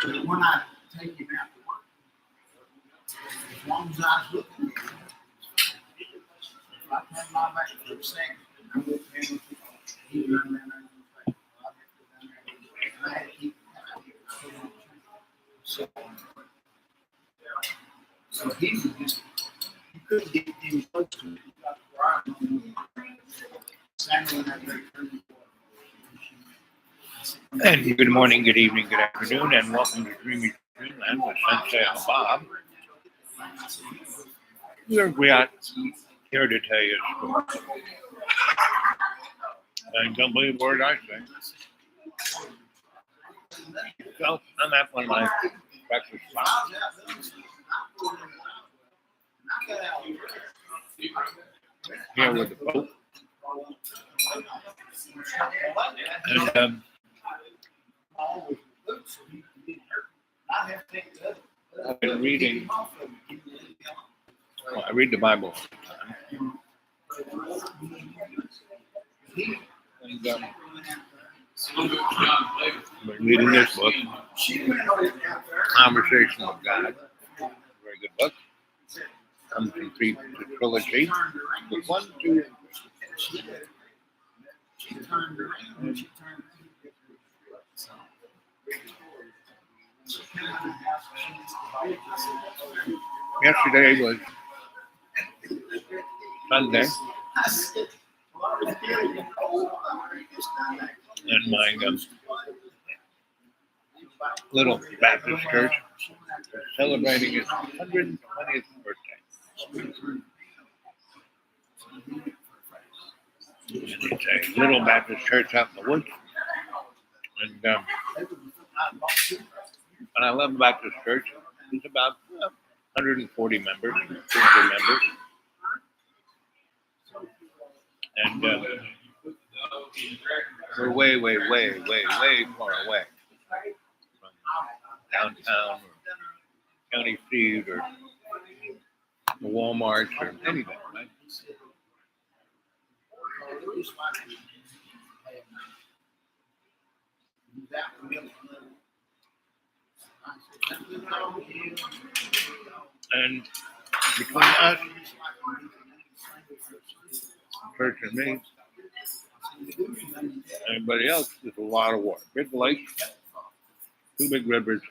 when I take him out to work, as long as I was looking at him, if I turn my back for a second, I look at him, he would run down there and say, well, I have to go down there. And I had to keep him. So he was just, you couldn't get any close to me. He got where I was. Samuel and that very early. And good morning, good evening, good afternoon, and welcome to Dreamy Dreamland with Sensei and Bob. We are here to tell you a story. And don't believe a word I say. So I'm at one of my breakfast spots. Here with the boat. And I've been reading, I read the Bible all the time. And I've been reading this book, Conversation with God. Very good book. Comes in the trilogy. But 1, 2. Yesterday was Sunday, and my little Baptist church is celebrating its 120th birthday. And it's a little Baptist church out in the woods. And I love Baptist church. It's about 140 members, 200 members. And we're way far away from downtown or county seat or the Walmart or anything, right? And between us, church and me, everybody else, there's a lot of water. Big lake, 2 big rivers,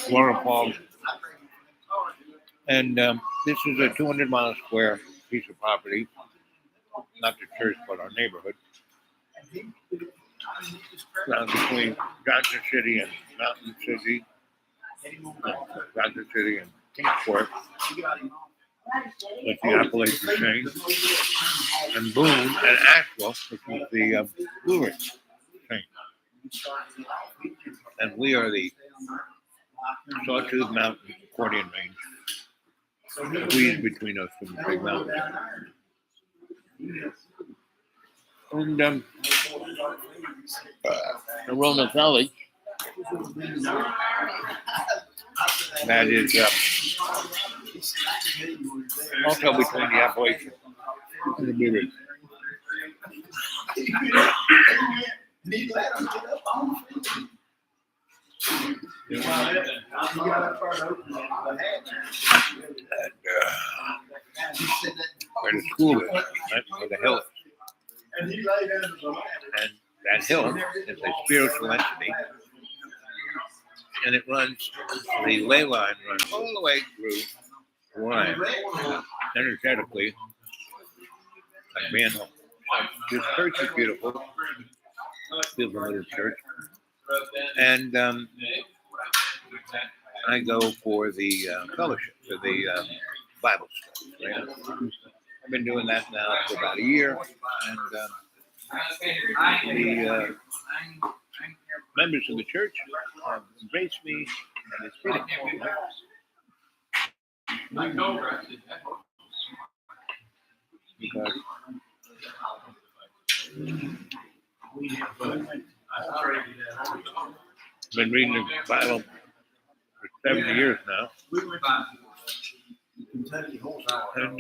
waterfalls. And this is a 200-mile square piece of property, not the church, but our neighborhood. Down between Johnson City and Mountain City, Johnson City and Kingsport, with the Appalachian chain, and Boone and Asheville, which is the Blue Ridge chain. And we are the Sawtooth Mountain accordion range, squeezed between those 2 big mountains. And the Roanoke Valley, that is also between the Appalachian and the Blue Ridge. Where the school is, right, where the hill is. And that hill is a spiritual entity, and it runs, the ley line runs all the way through where I am, energetically, like manhole. So this church is beautiful, feels a little church, and I go for the fellowship, for the Bible study. Right? I've been doing that now for about a year, and the members of the church have embraced me, and it's pretty cool. Because I've been reading the Bible for 70 years now, and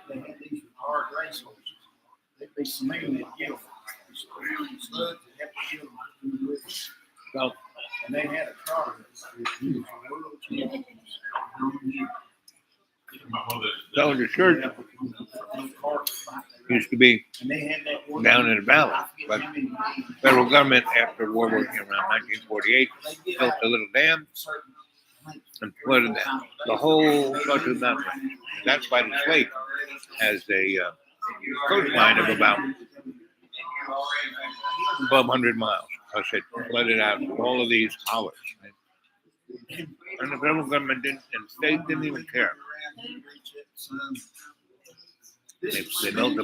they had these hard race horses. They'd be smearing it, they had a car. So the church used to be And they had that one. down in the valley, but federal government after World War around 1948 built a little dam and flooded the whole bunch of the mountain range. And that's why this lake has a coastline of about above 100 miles. Because it flooded out all of these hollers. Right? And the federal government didn't, and the state didn't even care. They built the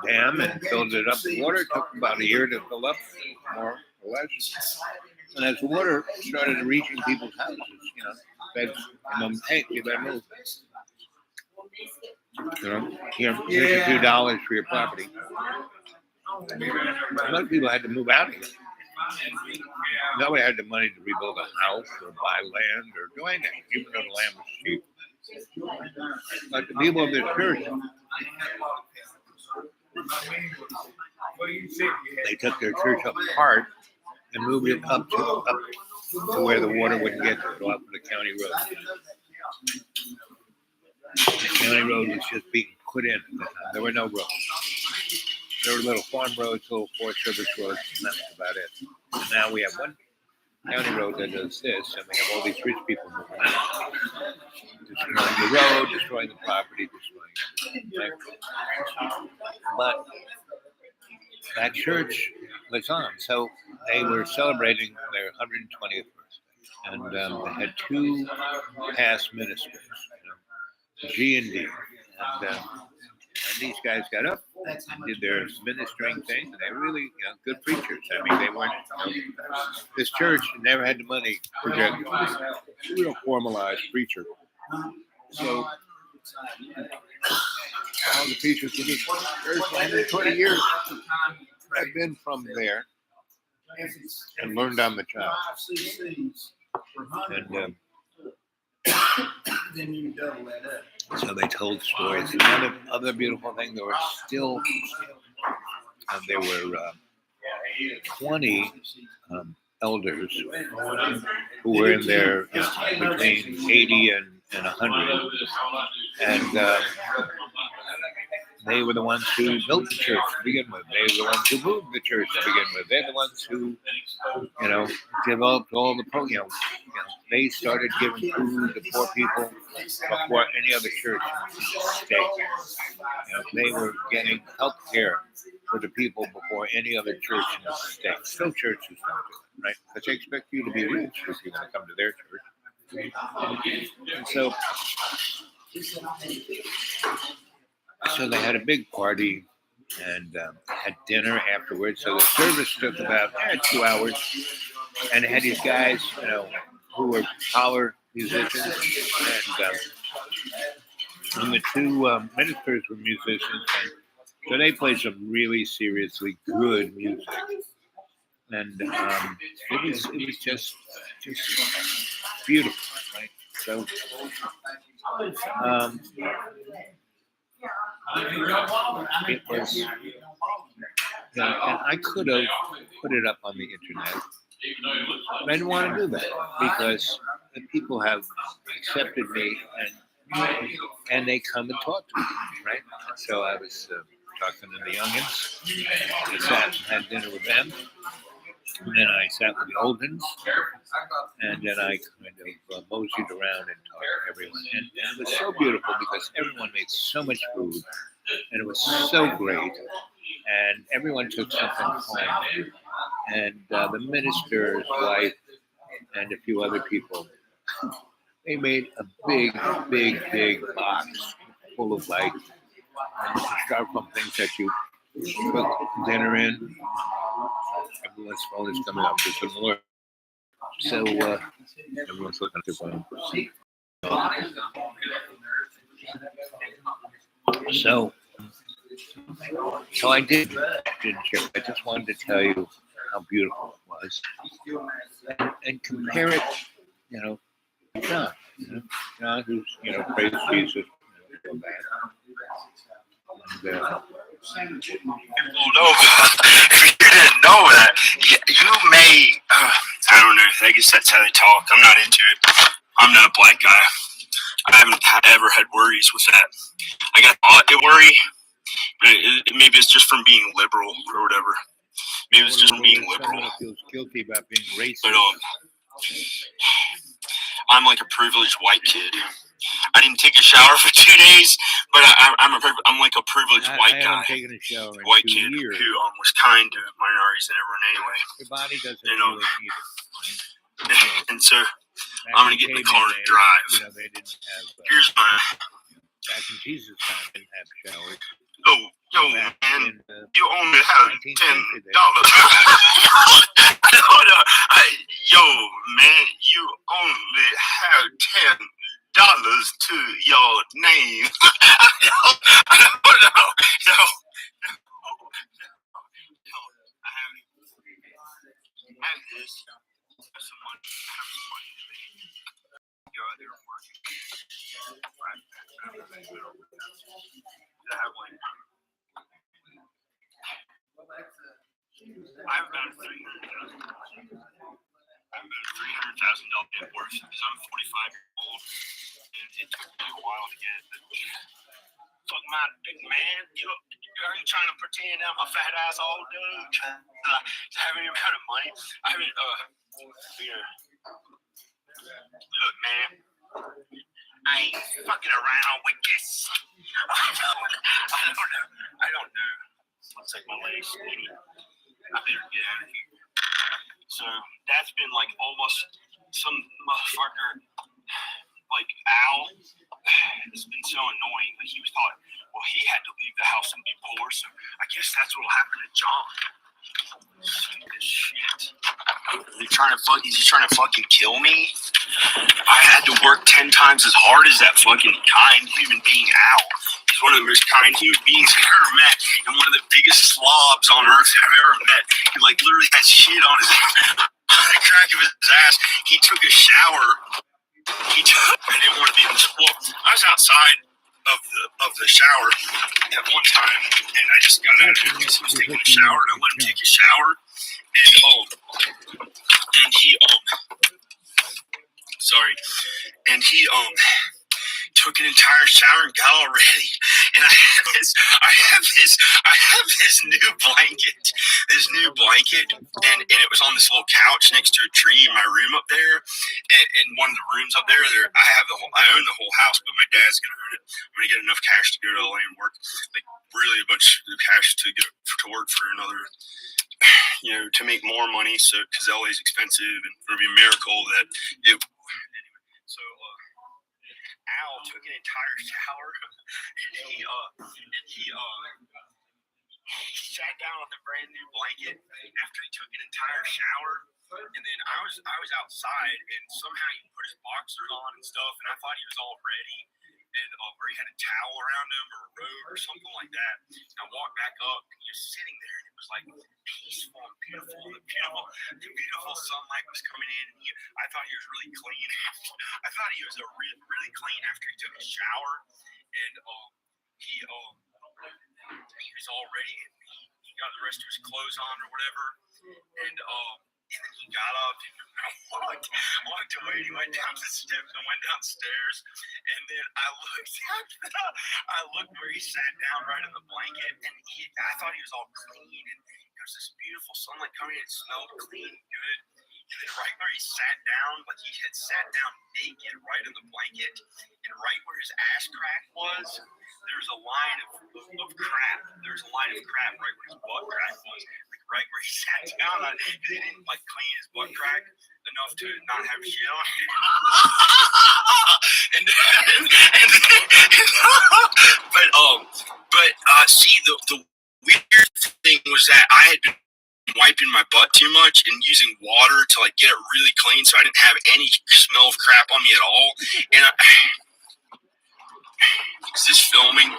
dam and filled it up with water. It took about a year to fill up, more or less. And as the water started reaching people's houses, feds came up, hey, you better move. Here's a few dollars for your property. A lot of people had to move out of here. Nobody had the money to rebuild a house or buy land or do anything, even though the land was cheap. But the people of this church, they took their church apart and moved it up to where the water wouldn't get to it, off of the county road. The county road was just being put in at the time. There were no roads. There were little farm roads, little Forest Service roads, and that was about it. And now we have one county road that does this, and we have all these rich people moving out. Destroying the road, destroying the property, destroying everything. But that church was on, so they were celebrating their 120th birthday. And they had two past ministers, G&D. And these guys got up and did their ministering thing, and they really, good preachers. I mean, they weren't, this church never had the money to get a real formalized preacher. So, all the preachers in this church for 120 years have been from there and learned on the job. And then you double that up. so they told stories. Another other beautiful thing, there were still, there were 20 elders who were in there between 80 and 100. And they were the ones who built the church to begin with. They were the ones who moved the church to begin with. They're the ones who, developed all the programs. They started giving food to poor people before any other church in the state. They were getting health care for the people before any other church in the state. Still churches don't do it, right? But they expect you to be rich if you want to come to their church. And so they had a big party and had dinner afterwards. So the service took about 2 hours. And they had these guys, who were collar musicians. And the two ministers were musicians. And so they played some really seriously good music. And it was just beautiful, right? So it was, and I could have put it up on the internet, but I didn't want to do that because the people have accepted me and they come and talk to me, right? And so I was talking to the youngins. I sat and had dinner with them. And then I sat with the Oldens, and then I kind of moseyed around and talked to everyone. And it was so beautiful because everyone made so much food, and it was so great. And everyone took something home. And the minister's wife and a few other people, they made a big box full of styrofoam things that you cook dinner in. Everyone's phone is coming up. There's an alert. So everyone's looking at their phone. So I didn't share. I just wanted to tell you how beautiful it was, and compare it, to John. John, who's praised Jesus, so bad. And Pulled over. If you didn't know that, you may. I don't know. I guess that's how they talk. I'm not into it. I'm not a black guy. I haven't ever had worries with that. I got a worry. Maybe it's just from being liberal or whatever. Maybe it's just from being liberal. Feels guilty about being racist. But I'm like a privileged white kid. I didn't take a shower for 2 days, but I'm like a privileged white guy. I haven't taken a shower in white 2 kid years. who was kind to minorities and everyone anyway. Your body doesn't You know, really need it. Right? And so I'm gonna get in the car to drive. You know, they didn't have. Here's my. Back in Jesus' time, didn't have showers. Yo, man, in, you only have $10. Yo, man, you only have $10 to your name. I don't know. I have this. I have some money. I have some money to make. Go out there and work. I have like. I've got $300,000. I've got $300,000 net worth because I'm 45 years old, and it took me a while to get it. Fuck my big man, are you trying to pretend I'm a fat asshole dude? Having any kind of money? I haven't. Look, man, I ain't fucking around with this. I don't know. Looks like my leg's skinny. I better get out of here. So that's been like almost some motherfucker, like Al. It's been so annoying. But he was thought, well, he had to leave the house and be poor, so I guess that's what'll happen to John. Shit. Is he trying to fucking kill me? I had to work 10 times as hard as that fucking kind human being Al. He's one of the most kind human beings I've ever met, and one of the biggest slobs on earth I've ever met. He like literally has shit on the crack of his ass. He took a shower. I didn't want to be in the school. I was outside of the shower at one time, and I just got out of it because he was taking a shower, and I let him take a shower, and he took an entire shower and got all ready, and I have this new blanket, and it was on this little couch next to a tree in my room up there, and in one of the rooms up there, I own the whole house, but my dad's gonna own it. I'm gonna get enough cash to go to LA and work, like really a bunch of cash to get to work for another, you know, to make more money. So because LA is expensive, and it would be a miracle that it. So Al took an entire shower, and he sat down on the brand new blanket after he took an entire shower. And then I was outside, and somehow he put his boxers on and stuff, and I thought he was all ready, and or he had a towel around him or a robe or something like that. And I walked back up, and he was sitting there, and it was like peaceful and beautiful. The beautiful sunlight was coming in, and I thought he was really clean. I thought he was really clean after he took a shower, and he was all ready, and he got the rest of his clothes on or whatever, and then he got up and walked away, and he went down the steps and went downstairs, and then I looked where he sat down right in the blanket, and I thought he was all clean, and there was this beautiful sunlight coming in, it smelled clean and good. And then right where he sat down, like he had sat down naked right in the blanket, and right where his ass crack was, there's a line of crap. There's a line of crap right where his butt crack was. Like right where he sat down on it, because he didn't like clean his butt crack enough to not have shit on it. But see, the weird thing was that I had been wiping my butt too much and using water to like get it really clean, so I didn't have any smell of crap on me at all. And is this filming?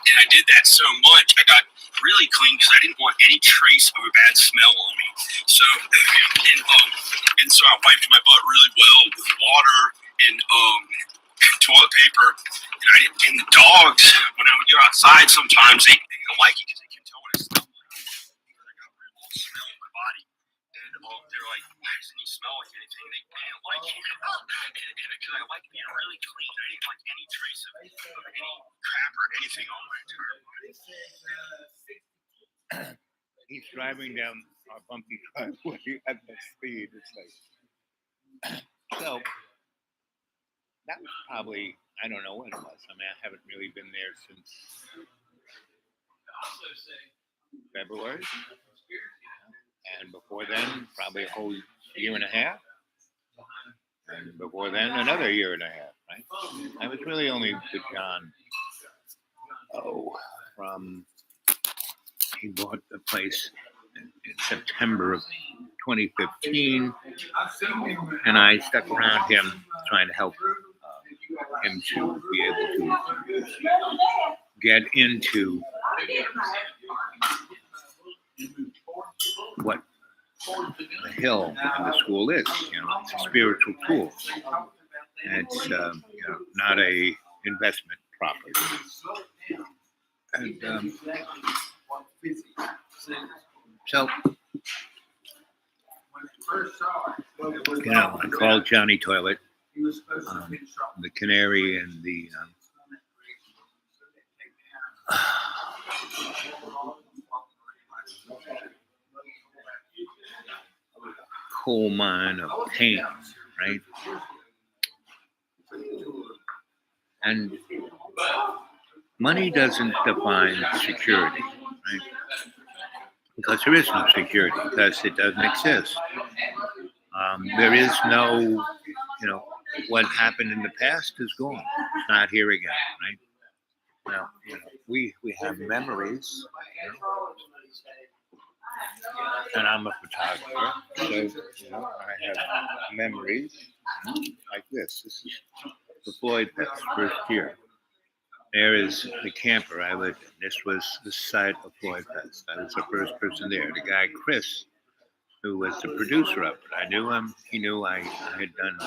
And I did that so much, I got really clean because I didn't want any trace of a bad smell on me. So and so I wiped my butt really well with water and toilet paper, And the dogs, when I would go outside, sometimes they didn't like it because they couldn't tell what it smelled like. Because I got a little smell in my body. And they're like, why doesn't he smell like anything? They didn't like it. And because I like being really clean, I didn't like any trace of any crap or anything on my entire body. He's driving down our bumpy driveway at the speed. It's like, so that was probably, I don't know when it was. I mean, I haven't really been there since February. And before then, probably a whole year and a half. And before then, another year and a half, right? I was really only with John, from, he bought the place in September of 2015. And I stuck around him trying to help him to be able to get into what the hill and the school is. It's a spiritual tool. It's not a investment property. And so, I called Johnny Toilet, the Canary, and the coal mine of pain, right? And money doesn't define security, right? Because there is no security, because it doesn't exist. There is no, what happened in the past is gone. It's not here again, right? Well, we have memories, and I'm a photographer, so I have memories like this. This is the Floyd Fest first year. There is the camper I lived in. This was the site of Floyd Fest. I was the first person there. The guy Chris, who was the producer of it, I knew him. He knew I had done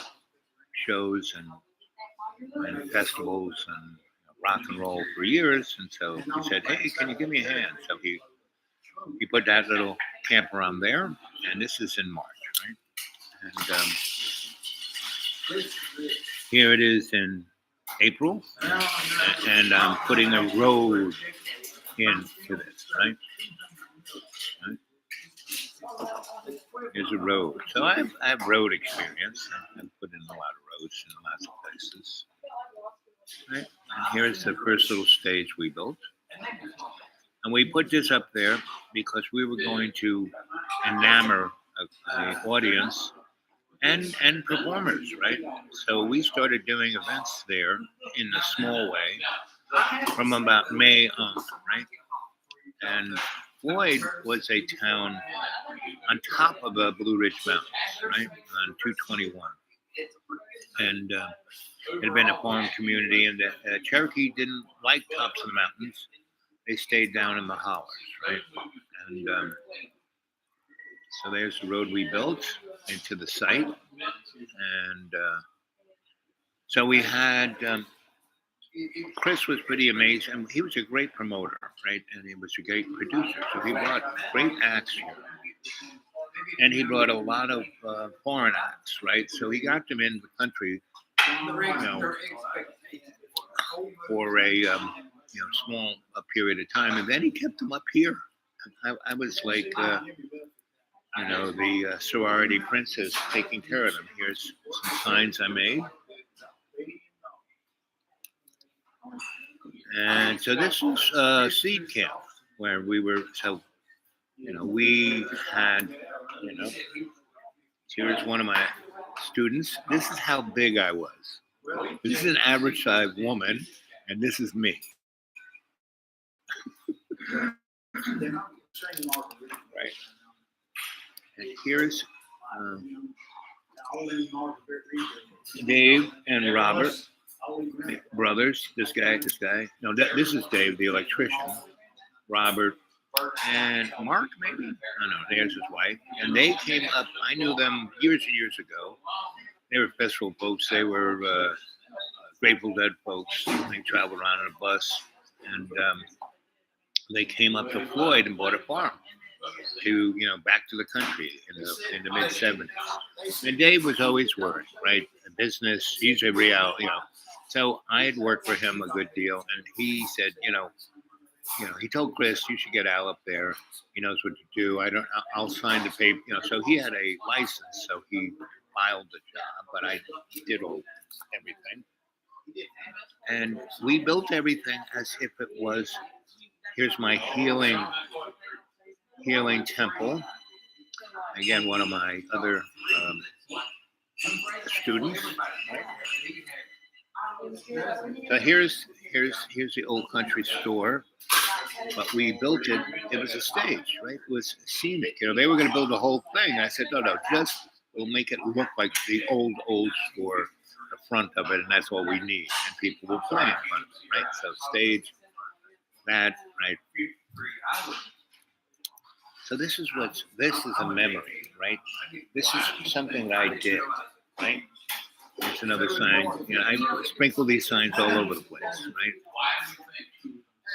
shows and festivals and rock and roll for years, and so he said, "Hey, can you give me a hand?" So he put that little camper on there, and this is in March, right? And here it is in April, and I'm putting a road into this, right? Here's a road. So I have road experience. I've put in a lot of roads in lots of places. Right? And here's the first little stage we built. And we put this up there because we were going to enamor the audience and performers, right? So we started doing events there in a small way from about May on, right? And Floyd was a town on top of the Blue Ridge Mountains, right, on 221. And it had been a farm community, and the Cherokee didn't like tops of the mountains. They stayed down in the hollers, right? And so there's the road we built into the site. And so we had, Chris was pretty amazing. He was a great promoter, right? And he was a great producer. So he brought great acts here. And he brought a lot of foreign acts, right? So he got them in the country, for a small period of time, and then he kept them up here. I was like, the sorority princess taking care of them. Here's some signs I made. And so this is seed camp where we were. So, we had, here's one of my students. This is how big I was. This is an average sized woman, and this is me. Right. And here's Dave and Robert, brothers. This guy. No, this is Dave, the electrician. Robert and Mark, maybe? I don't know. There's his wife. And they came up. I knew them years and years ago. They were festival folks. They were Grateful Dead folks. They traveled around in a bus, and they came up to Floyd and bought a farm to, back to the country in the mid '70s. And Dave was always worried, right? A business, he's a real, So I had worked for him a good deal, and he said, he told Chris, you should get Al up there. He knows what to do. I'll sign the paper, So he had a license, so he filed the job, but I did everything. And we built everything as if it was, here's my healing temple. Again, one of my other students. So here's the old country store, but we built it. It was a stage, right? It was scenic. They were going to build the whole thing. I said, no, we'll make it look like the old store, the front of it, and that's all we need. And people will play in front of it, right? So stage, that, right? So this is a memory, right? This is something that I did, right? It's another sign. I sprinkle these signs all over the place, right?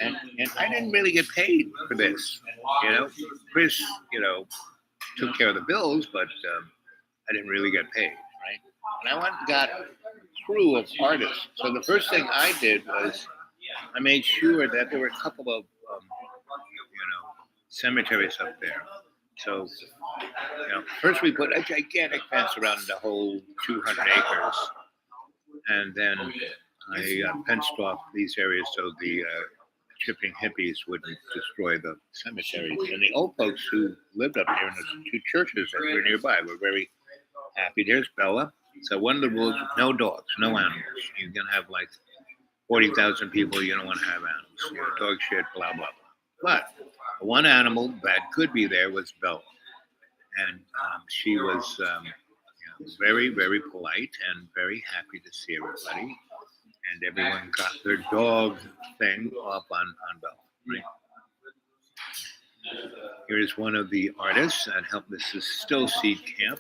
And I didn't really get paid for this, Chris, took care of the bills, but I didn't really get paid, right? And I went and got a crew of artists. So the first thing I did was I made sure that there were a couple of cemeteries up there. So, first we put a gigantic fence around the whole 200 acres, and then I fenced off these areas so the chipping hippies wouldn't destroy the cemeteries. And the old folks who lived up here in the two churches that were nearby were very happy. There's Bella. So one of the rules: no dogs, no animals. You're gonna have like 40,000 people. You don't want to have animals. Dog shit, blah blah blah. But one animal that could be there was Bella, and she was very, very polite and very happy to see everybody, and everyone got their dog thing up on Bella. Right? Here's one of the artists that helped. This is still Seed Camp,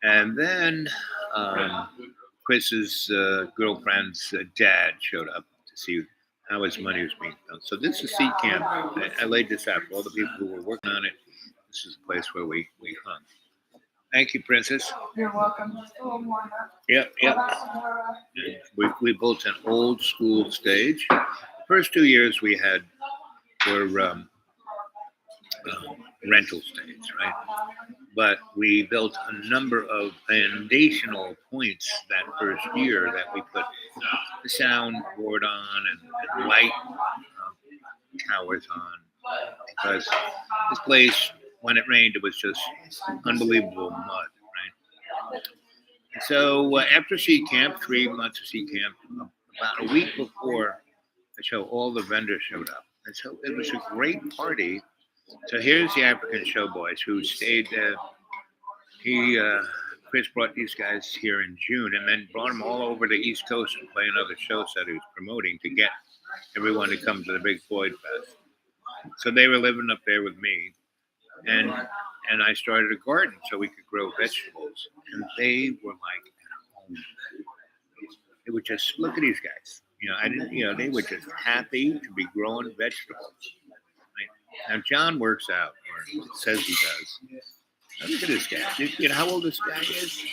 right? And then Chris's girlfriend's dad showed up to see how his money was being done. So this is Seed Camp. I laid this out for all the people who were working on it. This is the place where we hung. Thank you, Princess. You're welcome. Just a little more up. Yep. We built an old school stage. The first 2 years we had were rental stage, right? But we built a number of foundational points that first year that we put the soundboard on and light towers on, because this place, when it rained, it was just unbelievable mud, right? And so after Seed Camp, 3 months of Seed Camp, about a week before the show, all the vendors showed up. And so it was a great party. So here's the African Showboys who stayed. Chris brought these guys here in June and then brought them all over the East Coast and play another shows that he was promoting to get everyone to come to the big Floyd Fest. So they were living up there with me, and I started a garden so we could grow vegetables. And they were like at home. They would just look at these guys. They were just happy to be growing vegetables. Right? Now John works out, or says he does. Look at this guy. You know how old this guy is?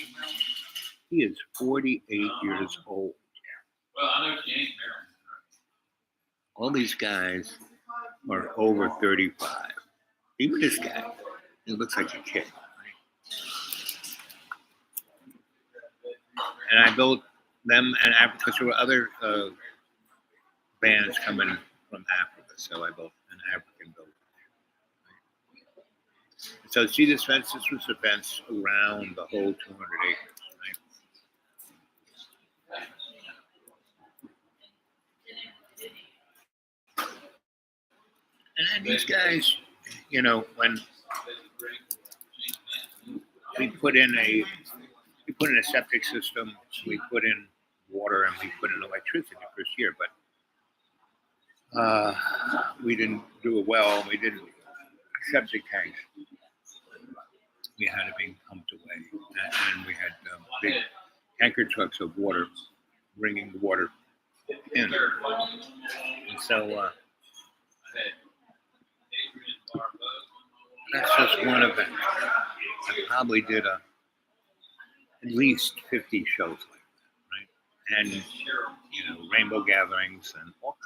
He is 48 years old. Well, I know James. All these guys are over 35. Even this guy, he looks like a kid. And I built them in Africa, because there were other bands coming from Africa, so I built an African building. So see this fence? This was the fence around the whole 200 acres, right? And these guys, when we put in a septic system, we put in water, and we put in electricity the first year, but we didn't do it well. We didn't septic tanks. We had it being pumped away, and we had big tanker trucks of water bringing the water in. And so that's just one event. I probably did at least 50 shows like that, right? And rainbow gatherings and all.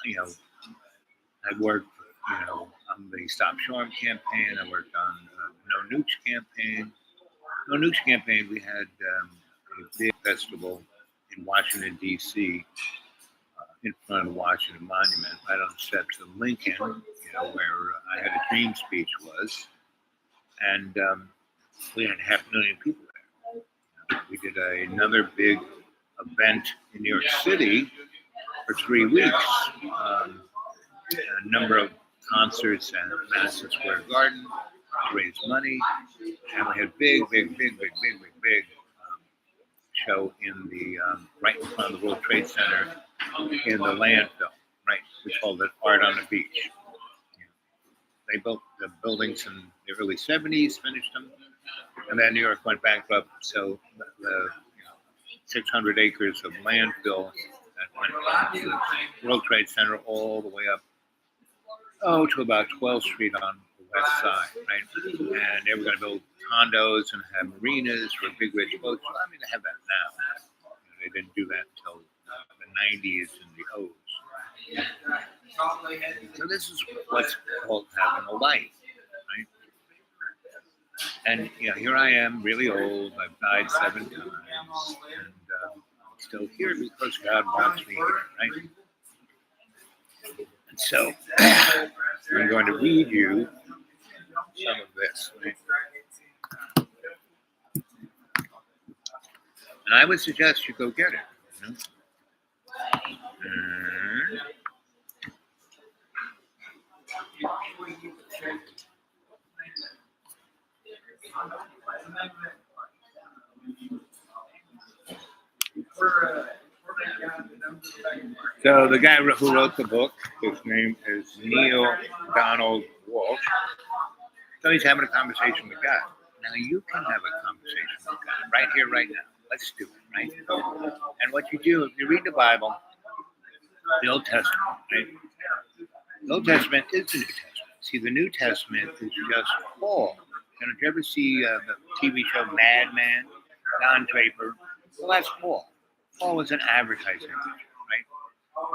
I worked, on the Stop Shoreham campaign. I worked on No Nukes campaign. No Nukes campaign. We had a big festival in Washington D.C. In front of the Washington Monument, right on the steps of Lincoln, where I had a dream speech was, and we had 500,000 people there. We did another big event in New York City for 3 weeks. A number of concerts at Madison Square Garden to raise money, and we had big show in the right in front of the World Trade Center in the landfill, right? We called it Art on the Beach. They built the buildings in the early 70s, finished them, and then New York went bankrupt. So the 600 acres of landfill that went from the World Trade Center all the way up to about 12th Street on the west side, right? And they were going to build condos and have marinas for big rich folks. Well, I mean, they have that now. They didn't do that until the 90s and the O's. So this is what's called having a life, right? And here I am, really old. I've died 7 times, and I'm still here because God wants me here, right? And so I'm going to read you some of this, right? And I would suggest you go get it. So the guy who wrote the book, his name is Neil Donald Walsh. So he's having a conversation with God. Now you can have a conversation with God right here, right now. Let's do it, right? And what you do, if you read the Bible, the Old Testament, right? The Old Testament is the New Testament. See, the New Testament is just Paul. Did you ever see the TV show Mad Men? Don Draper. Well, that's Paul. Paul was an advertising agent, right?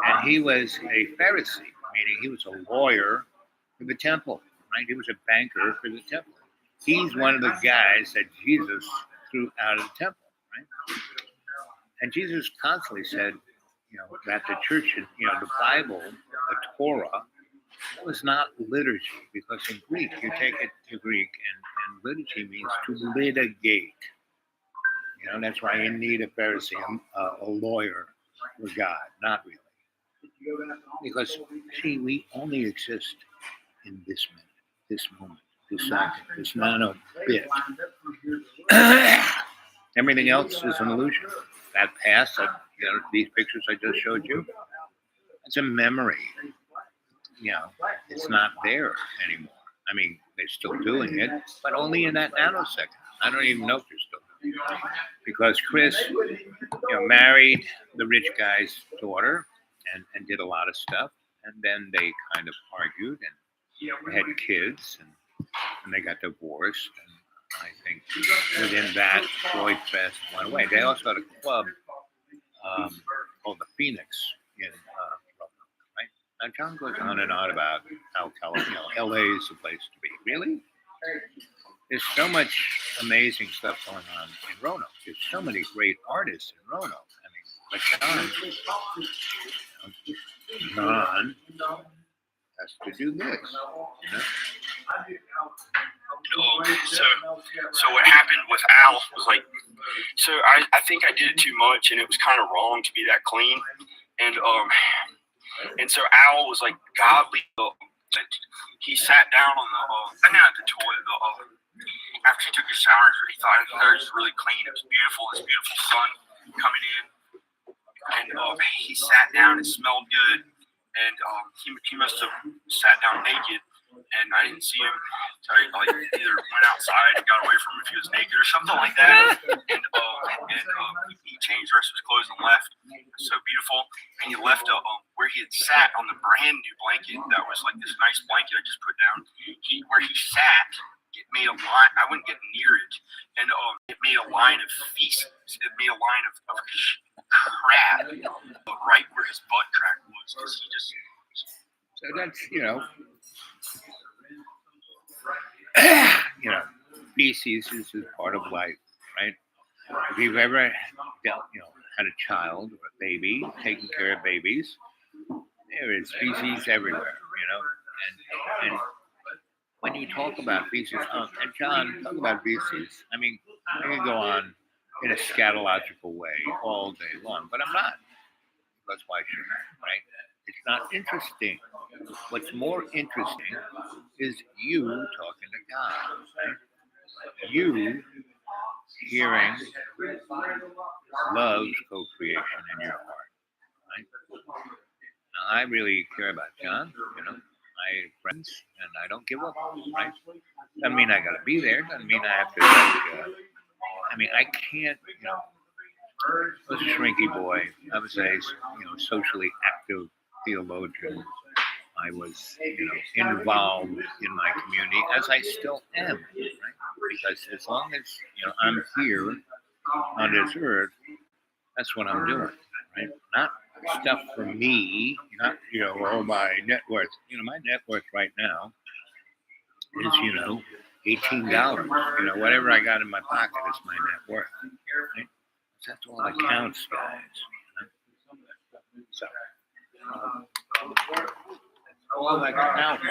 And he was a Pharisee, meaning he was a lawyer for the temple, right? He was a banker for the temple. He's one of the guys that Jesus threw out of the temple, right? And Jesus constantly said, that the church, the Bible, the Torah, was not liturgy, because in Greek, you take it to Greek, and liturgy means to litigate. That's why you need a Pharisee, a lawyer for God, not really. Because, see, we only exist in this minute, this moment, this second, this nano bit. Everything else is an illusion. That past, these pictures I just showed you, it's a memory. It's not there anymore. I mean, they're still doing it, but only in that nanosecond. I don't even know if they're still doing it. Because Chris, married the rich guy's daughter and did a lot of stuff. And then they kind of argued and had kids and they got divorced. And I think within that, Floyd Fest went away. They also had a club called the Phoenix in right? Now John goes on and on about how LA is the place to be. Really? There's so much amazing stuff going on in Roanoke. There's so many great artists in Roanoke. I mean, but John has to do this, So what happened with Al was like, so I think I did it too much, and it was kind of wrong to be that clean, and so Al was like godly. He sat down on the toilet. After he took his shower, he thought it was really clean. It was beautiful. This beautiful sun coming in, and he sat down. It smelled good, and he must have sat down naked, and I didn't see him Right? Like either went outside and got away from him if he was naked or something like that. And he changed the rest of his clothes and left. It was so beautiful. And he left where he had sat on the brand new blanket that was like this nice blanket I just put down. Where he sat, it made a line. I wouldn't get near it, and it made a line of feces. It made a line of crap right where his butt crack was. Because he just. So that's feces is part of life, right? If you've ever had a child or a baby, taking care of babies, there is feces everywhere, and when you talk about feces, and John, talk about feces, I mean, I can go on in a scatological way all day long, but I'm not, because why should I, right? It's not interesting. What's more interesting is you talking to God, right? You hearing love's co-creation in your heart, right? Now, I really care about John, my friends, and I don't give up, right? Doesn't mean I gotta be there, doesn't mean I have to, I can't, I was a shrinky boy. I was a, socially active theologian. I was, involved in my community, as I still am, right? Because as long as, I'm here on this earth, that's what I'm doing, right? Not stuff for me, not, my net worth. My net worth right now is, $18. Whatever I got in my pocket is my net worth, right? That's all that counts, guys. So, all that counts.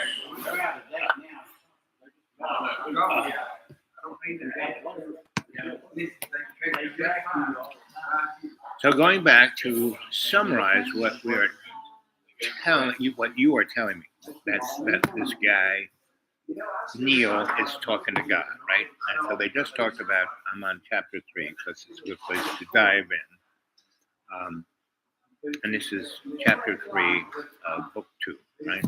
So going back to summarize what we're telling you, what you are telling me, that this guy Neil is talking to God, right? And so they just talked about. I'm on chapter 3 because it's a good place to dive in. And this is chapter 3 of book 2, right?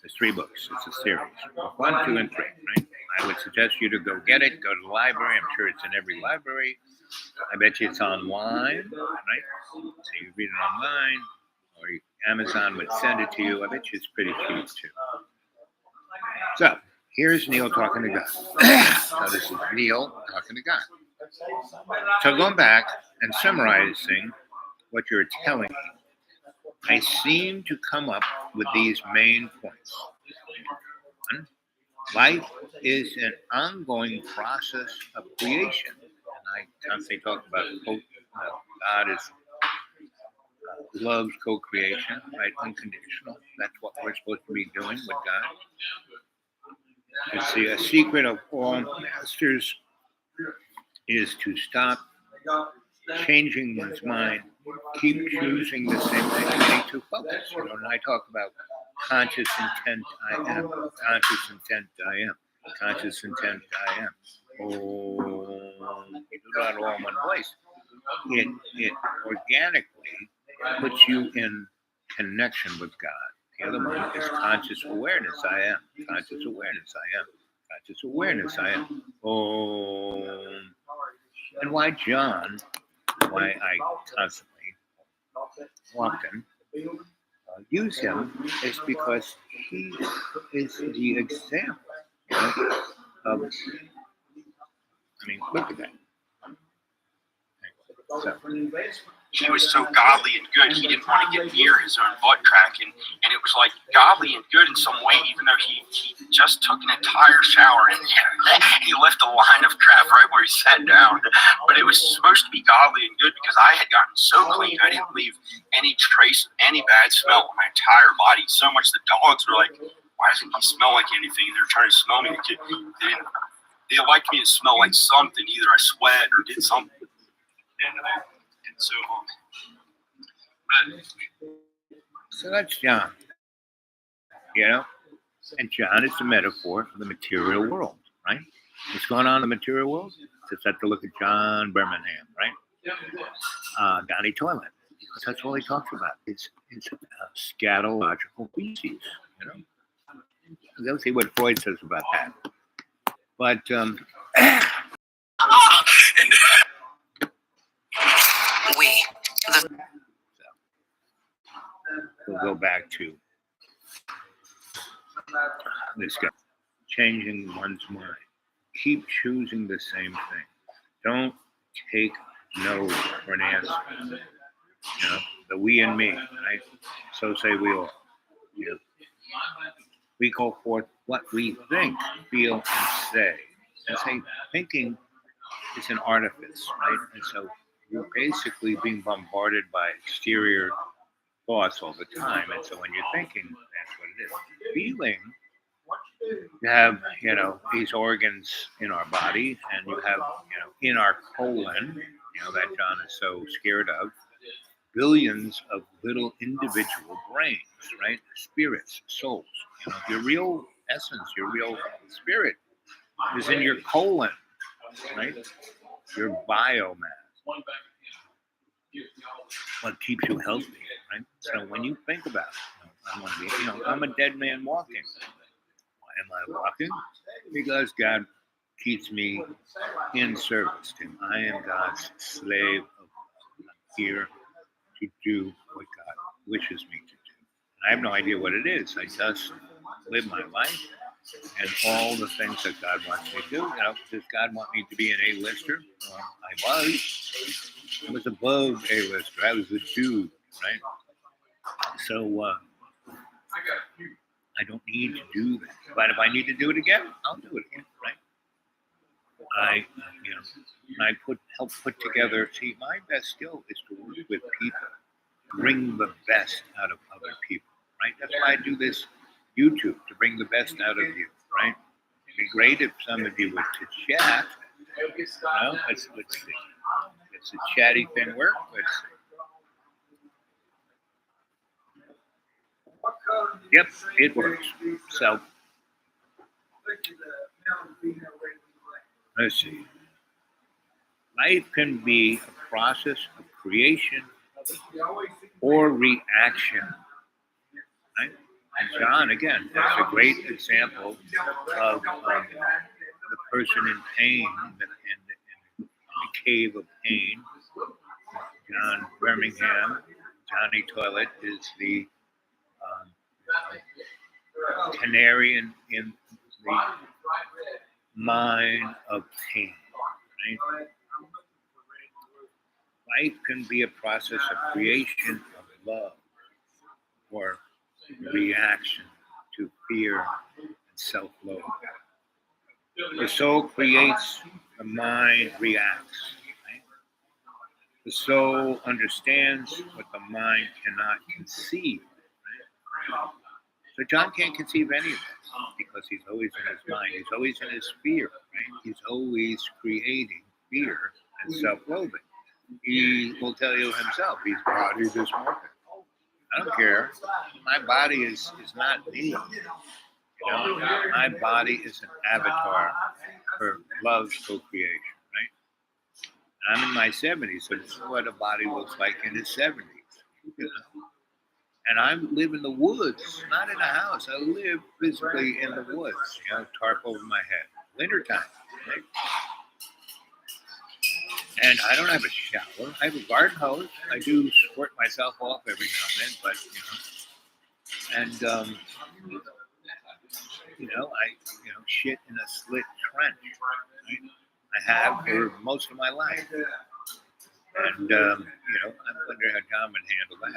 There's 3 books. It's a series. Book 1, 2, and 3, right? I would suggest you to go get it. Go to the library. I'm sure it's in every library. I bet you it's online, right? So you read it online, or Amazon would send it to you. I bet you it's pretty cheap too. So here's Neil talking to God. So this is Neil talking to God. So going back and summarizing what you're telling me, I seem to come up with these main points. 1, life is an ongoing process of creation. And I constantly talk about God is love's co-creation, right? Unconditional. That's what we're supposed to be doing with God. It's a secret of all masters is to stop changing one's mind, keep choosing the same thing. You need to focus. And I talk about conscious intent I am, conscious intent I am, conscious intent I am. Oh, you do that all in one voice. It organically puts you in connection with God. The other one is conscious awareness I am, conscious awareness I am, conscious awareness I am. Oh, and why John, why I constantly often use him is because he is the example of, look at that. So, he was so godly and good, he didn't want to get near his own butt crack. And it was like godly and good in some way, even though he just took an entire shower and he left a line of crap right where he sat down. But it was supposed to be godly and good because I had gotten so clean, I didn't leave any trace of any bad smell on my entire body. So much the dogs were like, why doesn't he smell like anything? And they were trying to smell me. They liked me to smell like something. Either I sweat or did something. And so, so that's John, and John is the metaphor for the material world, right? What's going on in the material world? Just have to look at John Birmingham, right? Donnie Toilet, because that's all he talks about. It's scatological species, Let's see what Freud says about that. But And we'll go back to this guy. Changing one's mind. Keep choosing the same thing. Don't take no for an answer. You know, the we and me, right? So say we all. You know, we call forth what we think, feel, and say. And say thinking is an artifice, right? And so you're basically being bombarded by exterior thoughts all the time. And so when you're thinking, that's what it is. Feeling, you have, you know, these organs in our body, and you have, you know, in our colon, you know, that John is so scared of, billions of little individual brains, right? Spirits, souls. You know, your real essence, your real spirit is in your colon, right? Your biomass. What keeps you healthy, right? So when you think about it, I want to be, you know, I'm a dead man walking. Why am I walking? Because God keeps me in service to Him. I am God's slave of God. I'm here to do what God wishes me to do. And I have no idea what it is. I just live my life and all the things that God wants me to do. You know, does God want me to be an A-lister? Well, I was above A-lister. I was a dude, right? So I don't need to do that. But if I need to do it again, I'll do it again, right? I help put together. See, my best skill is to work with people, bring the best out of other people, right? That's why I do this YouTube, to bring the best out of you, right? It'd be great if some of you were to chat. You know, let's see. It's a chatty thing work. Let's see. Yep, it works. So let's see. Life can be a process of creation or reaction. Right? And John, again, that's a great example of the person in pain, in the cave of pain. John Birmingham, Johnny Toilet, is the canary in the mine of pain. Right? Life can be a process of creation of love or reaction to fear and self-loathing. The soul creates, the mind reacts. Right? The soul understands what the mind cannot conceive. Right? So John can't conceive any of this because he's always in his mind. He's always in his fear. Right? He's always creating fear and self-loathing. He will tell you himself, he's body dysmorphic. I don't care. My body is not me. You know, my body is an avatar for love's co-creation, right? And I'm in my 70s, so this is what a body looks like in his 70s. You know? And I live in the woods, not in a house. I live physically in the woods, you know, tarp over my head. Wintertime, right? And I don't have a shower. I have a garden hose. I do squirt myself off every now and then, but and I shit in a slit trench. Right? I have for most of my life, and I'm wondering how John would handle that.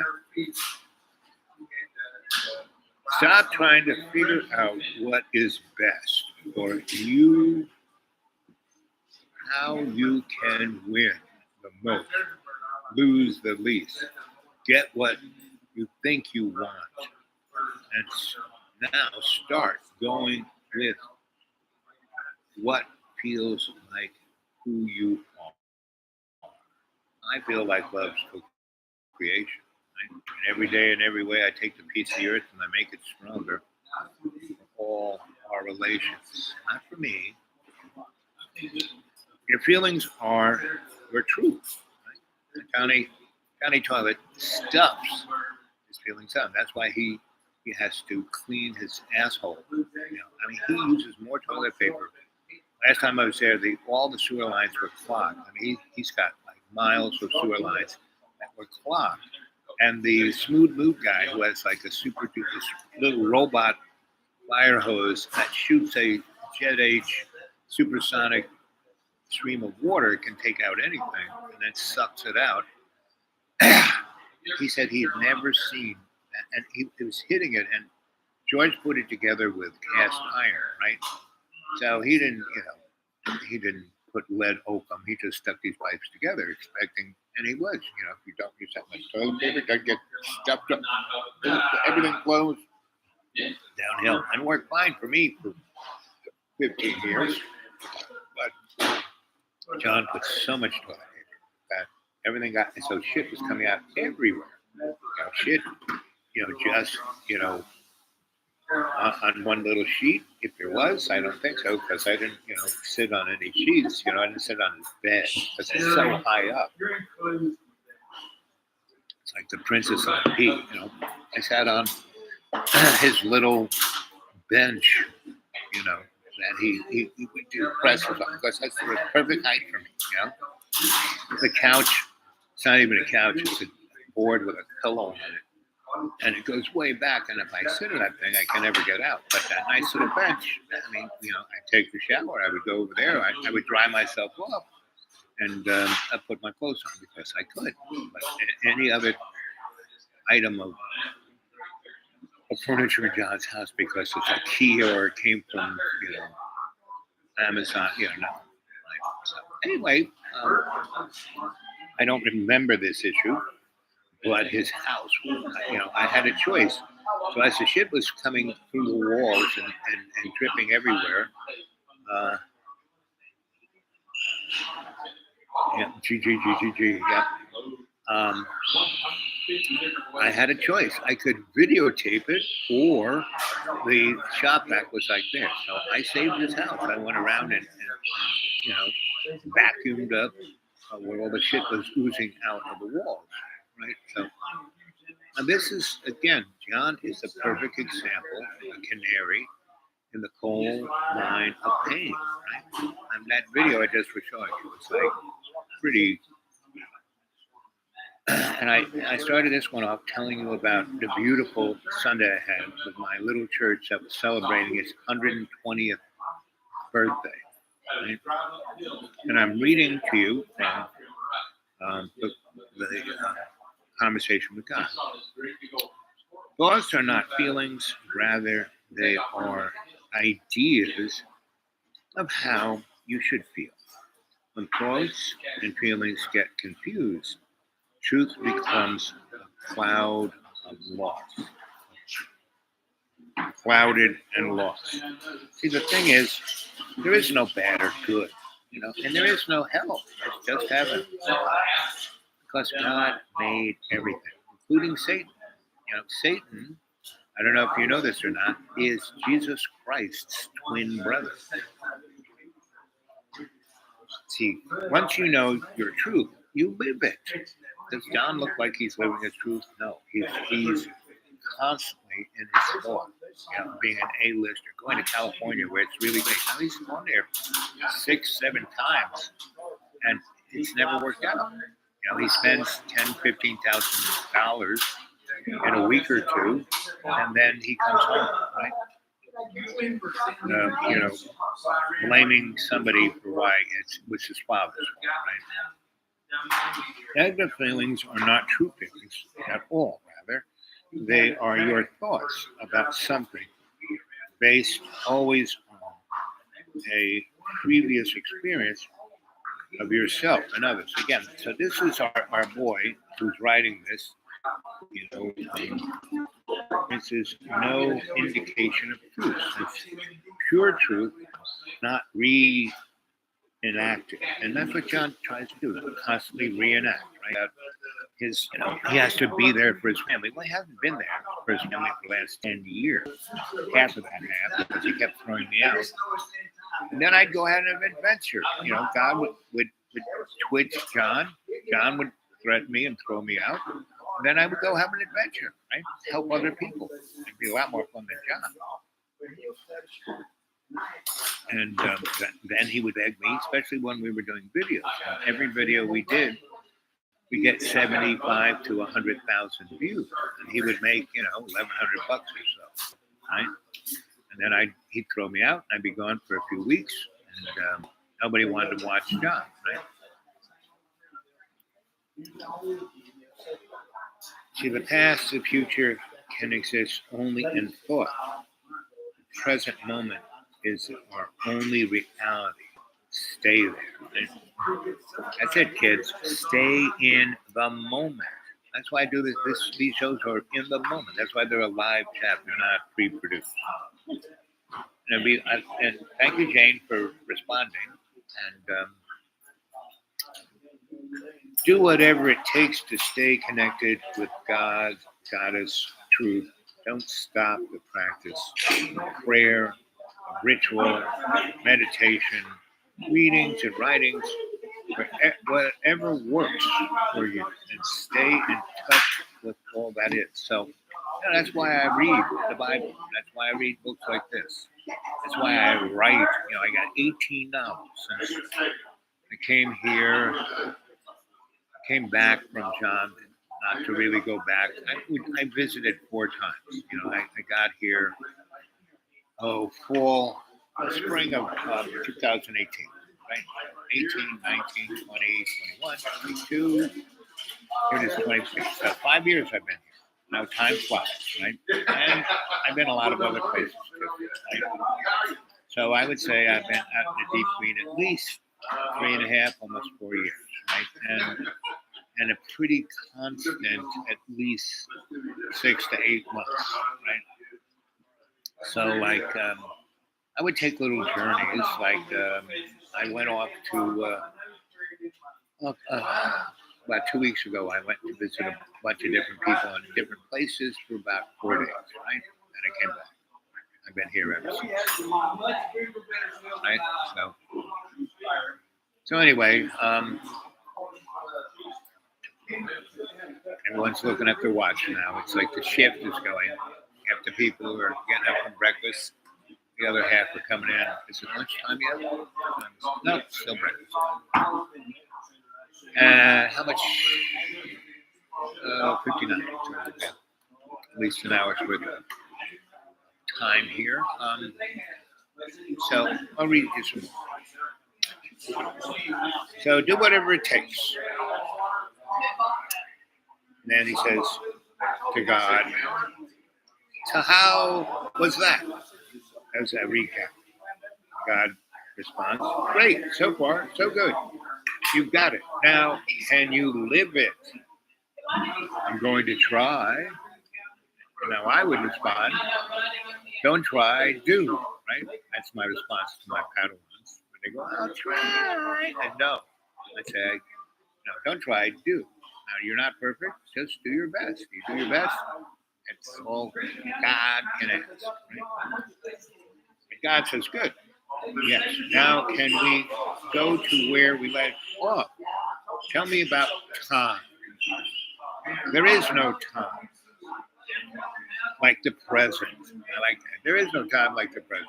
Stop trying to figure out what is best for you. How you can win the most, lose the least, get what you think you want, and now start going with what feels like who you are. I feel like love's co-creation. Right? And every day and every way I take the piece of the earth and I make it stronger for all our relations, not for me. Your feelings are your truth. Right? Johnny Toilet stuffs his feelings out. That's why he he has to clean his asshole. You know, I mean, he uses more toilet paper. Last time I was there, all the sewer lines were clogged. I mean, he's got like miles of sewer lines that were clogged. And the smooth move guy who has like a super duper little robot fire hose that shoots a Jet H supersonic stream of water can take out anything and then sucks it out. He said he had never seen that, and he was hitting it, and George put it together with cast iron, right? So he didn't put lead oakum. He just stuck these pipes together, expecting, and he was, if you don't use that much toilet paper, it doesn't get stuffed up. Everything flows downhill, and worked fine for me for 15 years. But John put so much toilet paper that everything so shit was coming out everywhere. Shit, just, on one little sheet, if there was. I don't think so, because I didn't, sit on any sheets. I didn't sit on his bed because it's so high up. It's like the Princess on P. I sat on his little bench, that he would do presses on, because that's the perfect height for me. The couch, it's not even a couch; it's a board with a pillow on it. And it goes way back, and if I sit on that thing, I can never get out. But that nice little bench, I mean, I take the shower, I would go over there, I would dry myself off, and I put my clothes on because I could. But any other item of furniture in John's house, because it's IKEA or it came from, Amazon, no. So anyway, I don't remember this issue. But his house, I had a choice. So as the shit was coming through the walls and dripping everywhere, I had a choice. I could videotape it, or the shop vac was like this. So I saved his house. I went around and vacuumed up where all the shit was oozing out of the walls. Right, so and this is, again, John is the perfect example of a canary in the coal mine of pain. Right, and that video I just was showing you was like pretty. And I started this one off telling you about the beautiful Sunday I had with my little church that was celebrating its 120th birthday. Right? And I'm reading to you from the Conversation with God. Thoughts are not feelings, rather they are ideas of how you should feel. When thoughts and feelings get confused, truth becomes a cloud of loss. Clouded and lost. See, the thing is, there is no bad or good, and there is no hell. It's just heaven. Because God made everything, including Satan. Satan, I don't know if you know this or not, is Jesus Christ's twin brother. See, once you know your truth, you live it. Does John look like he's living his truth? No, he's constantly in his thought. Being an A-lister, going to California where it's really big. Now he's gone there 6-7 times, and it's never worked out. He spends $10,000-$15,000 in a week or two, and then he comes home, right? Blaming somebody for why it was his father's, right? Negative feelings are not true feelings at all. Rather, they are your thoughts about something based always on a previous experience of yourself and others. Again, so this is our boy who's writing this. This is no indication of truth. It's pure truth, not reenacted. And that's what John tries to do, constantly reenact, right? He has to be there for his family. Well, he hasn't been there for his family for the last 10 years. Half of that half, because he kept throwing me out. And then I'd go ahead and have an adventure. God would twitch John. John would threaten me and throw me out. then I would go have an adventure, right? Help other people. It'd be a lot more fun than John. And then he would beg me, especially when we were doing videos. Every video we did, we get 75 to 100,000 views, and he would make, $1,100 or so, right? And then he'd throw me out, and I'd be gone for a few weeks, and nobody wanted to watch John, right? See, the past, the future can exist only in thought. The present moment is our only reality. Stay there. Right? That's it, kids. Stay in the moment. That's why I do this. These shows are in the moment. That's why they're a live chat. They're not pre-produced. And thank you, Jane, for responding. And do whatever it takes to stay connected with God, Goddess, truth. Don't stop the practice. Prayer, ritual, meditation, readings and writings, whatever works for you, and stay in touch with all that is. So that's why I read the Bible. That's why I read books like this. That's why I write. I got 18 novels since I came here. I came back from John, not to really go back. I visited 4 times. I got here, spring of 2018, right? 18, 19, 20, 21, 22. Here it is, 26. So 5 years I've been here. Now time flies, right? And I've been a lot of other places too, right? So I would say I've been out in the deep green at least 3.5, almost 4 years, right? And a pretty constant at least 6 to 8 months, right? So I would take little journeys. I went off to about 2 weeks ago. I went to visit a bunch of different people in different places for about 4 days, right? And I came back. I've been here ever since, right? So anyway, everyone's looking at their watch now. It's like the shift is going. Half the people who are getting up from breakfast, the other half are coming in. Is it lunchtime yet? No, still breakfast. How much? 59. At least an hour's worth of time here. So I'll read you some more. So do whatever it takes. And then he says to God, so how was that? As a recap. God responds, great, so far, so good. You've got it. Now, can you live it? I'm going to try. Now, I would respond, don't try, do, right? That's my response to my Padawans. When they go, I'll try. And no. I say, no, don't try, do. Now, you're not perfect. Just do your best. You do your best. It's all God can ask. Right? And God says, good. Yes. Now, can we go to where we left off? Tell me about time. There is no time like the present. I like that. There is no time like the present.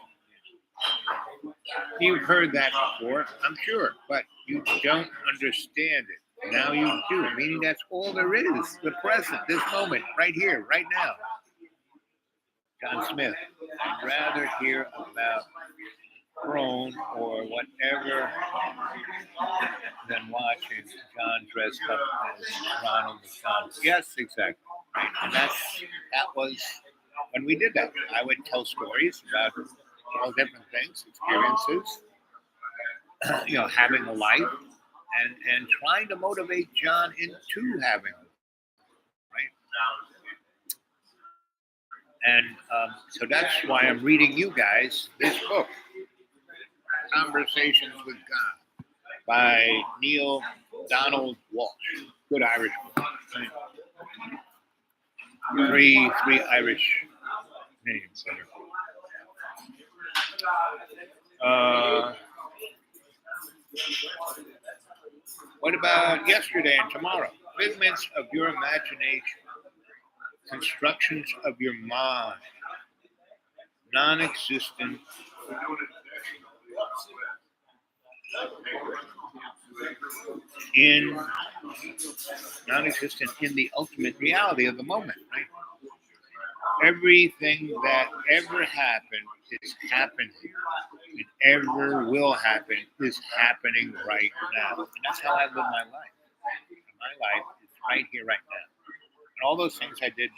You've heard that before, I'm sure, but you don't understand it. Now you do, meaning that's all there is. The present, this moment, right here, right now. John Smith, I'd rather hear about Crone or whatever than watching John dressed up as Ronald McDonald. Yes, exactly. And that was when we did that. I would tell stories about all different things, experiences, having a life, and trying to motivate John into having a life, right? And so that's why I'm reading you guys this book, Conversations with God, by Neil Donald Walsh. Good Irish book. Three Irish names there. What about yesterday and tomorrow? figments of your imagination, constructions of your mind, non-existent in non-existent in the ultimate reality of the moment, right? Everything that ever happened is happening, and ever will happen is happening right now. And that's how I live my life. My life is right here, right now. And all those things I did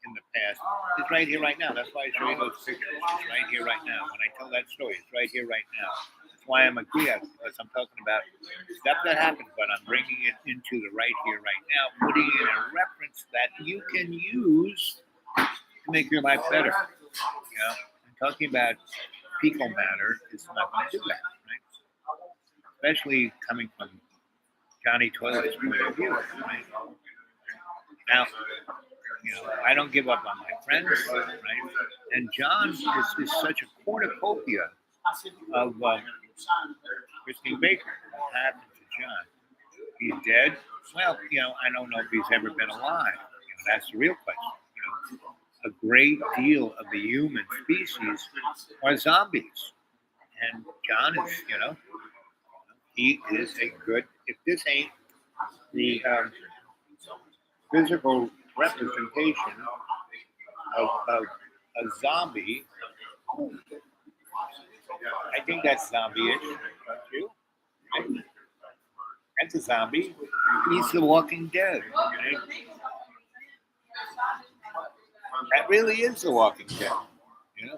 in the past is right here, right now. That's why I show you those pictures. It's right here, right now. When I tell that story, it's right here, right now. That's why I'm a Griot, because I'm talking about stuff that happened, but I'm bringing it into the right here, right now, putting in a reference that you can use to make your life better. You know, and talking about fecal matter is not going to do that, right? Especially coming from Johnny Toilet's point of view, right? Now, you know, I don't give up on my friends, right? And John is such a cornucopia of Christine Baker. What happened to John? He's dead? Well, you know, I don't know if he's ever been alive. You know, that's the real question. You know, a great deal of the human species are zombies. And John is, you know, he is a good, if this ain't the physical representation of a zombie, I think that's zombie-ish, don't you? Right? That's a zombie. He's the Walking Dead. Right? That really is the Walking Dead. You know?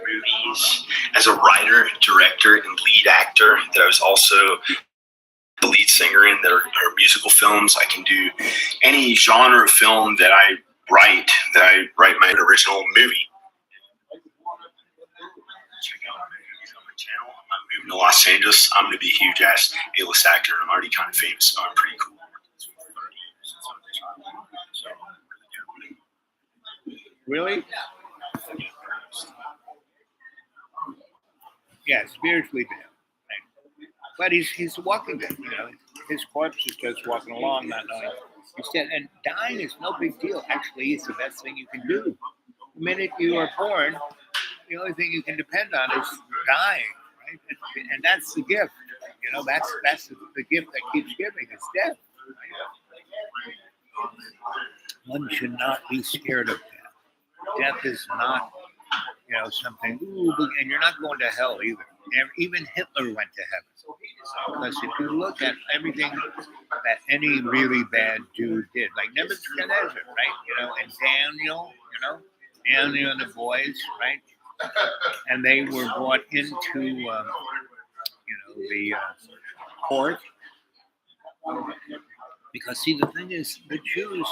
Movies as a writer, director, and lead actor. That I was also the lead singer in that are musical films. I can do any genre of film that I write my original movie. Check out my channel. I'm moving to Los Angeles. I'm going to be a huge ass A-list actor. I'm already kind of famous, so I'm pretty cool. Really? Yeah, spiritually dead. Right? But he's walking dead, you know. His corpse is just walking along, not knowing he's dead. And dying is no big deal. Actually, it's the best thing you can do. The minute you are born, the only thing you can depend on is dying, right? And that's the gift. You know, that's the gift that keeps giving is death. Right? One should not be scared of death. Death is not, you know, something, and you're not going to hell either. Even Hitler went to heaven. Because if you look at everything that any really bad dude did, like Nebuchadnezzar, right? You know, and Daniel, Daniel and the boys, right? And they were brought into, the court. Because, see, the thing is, the Jews,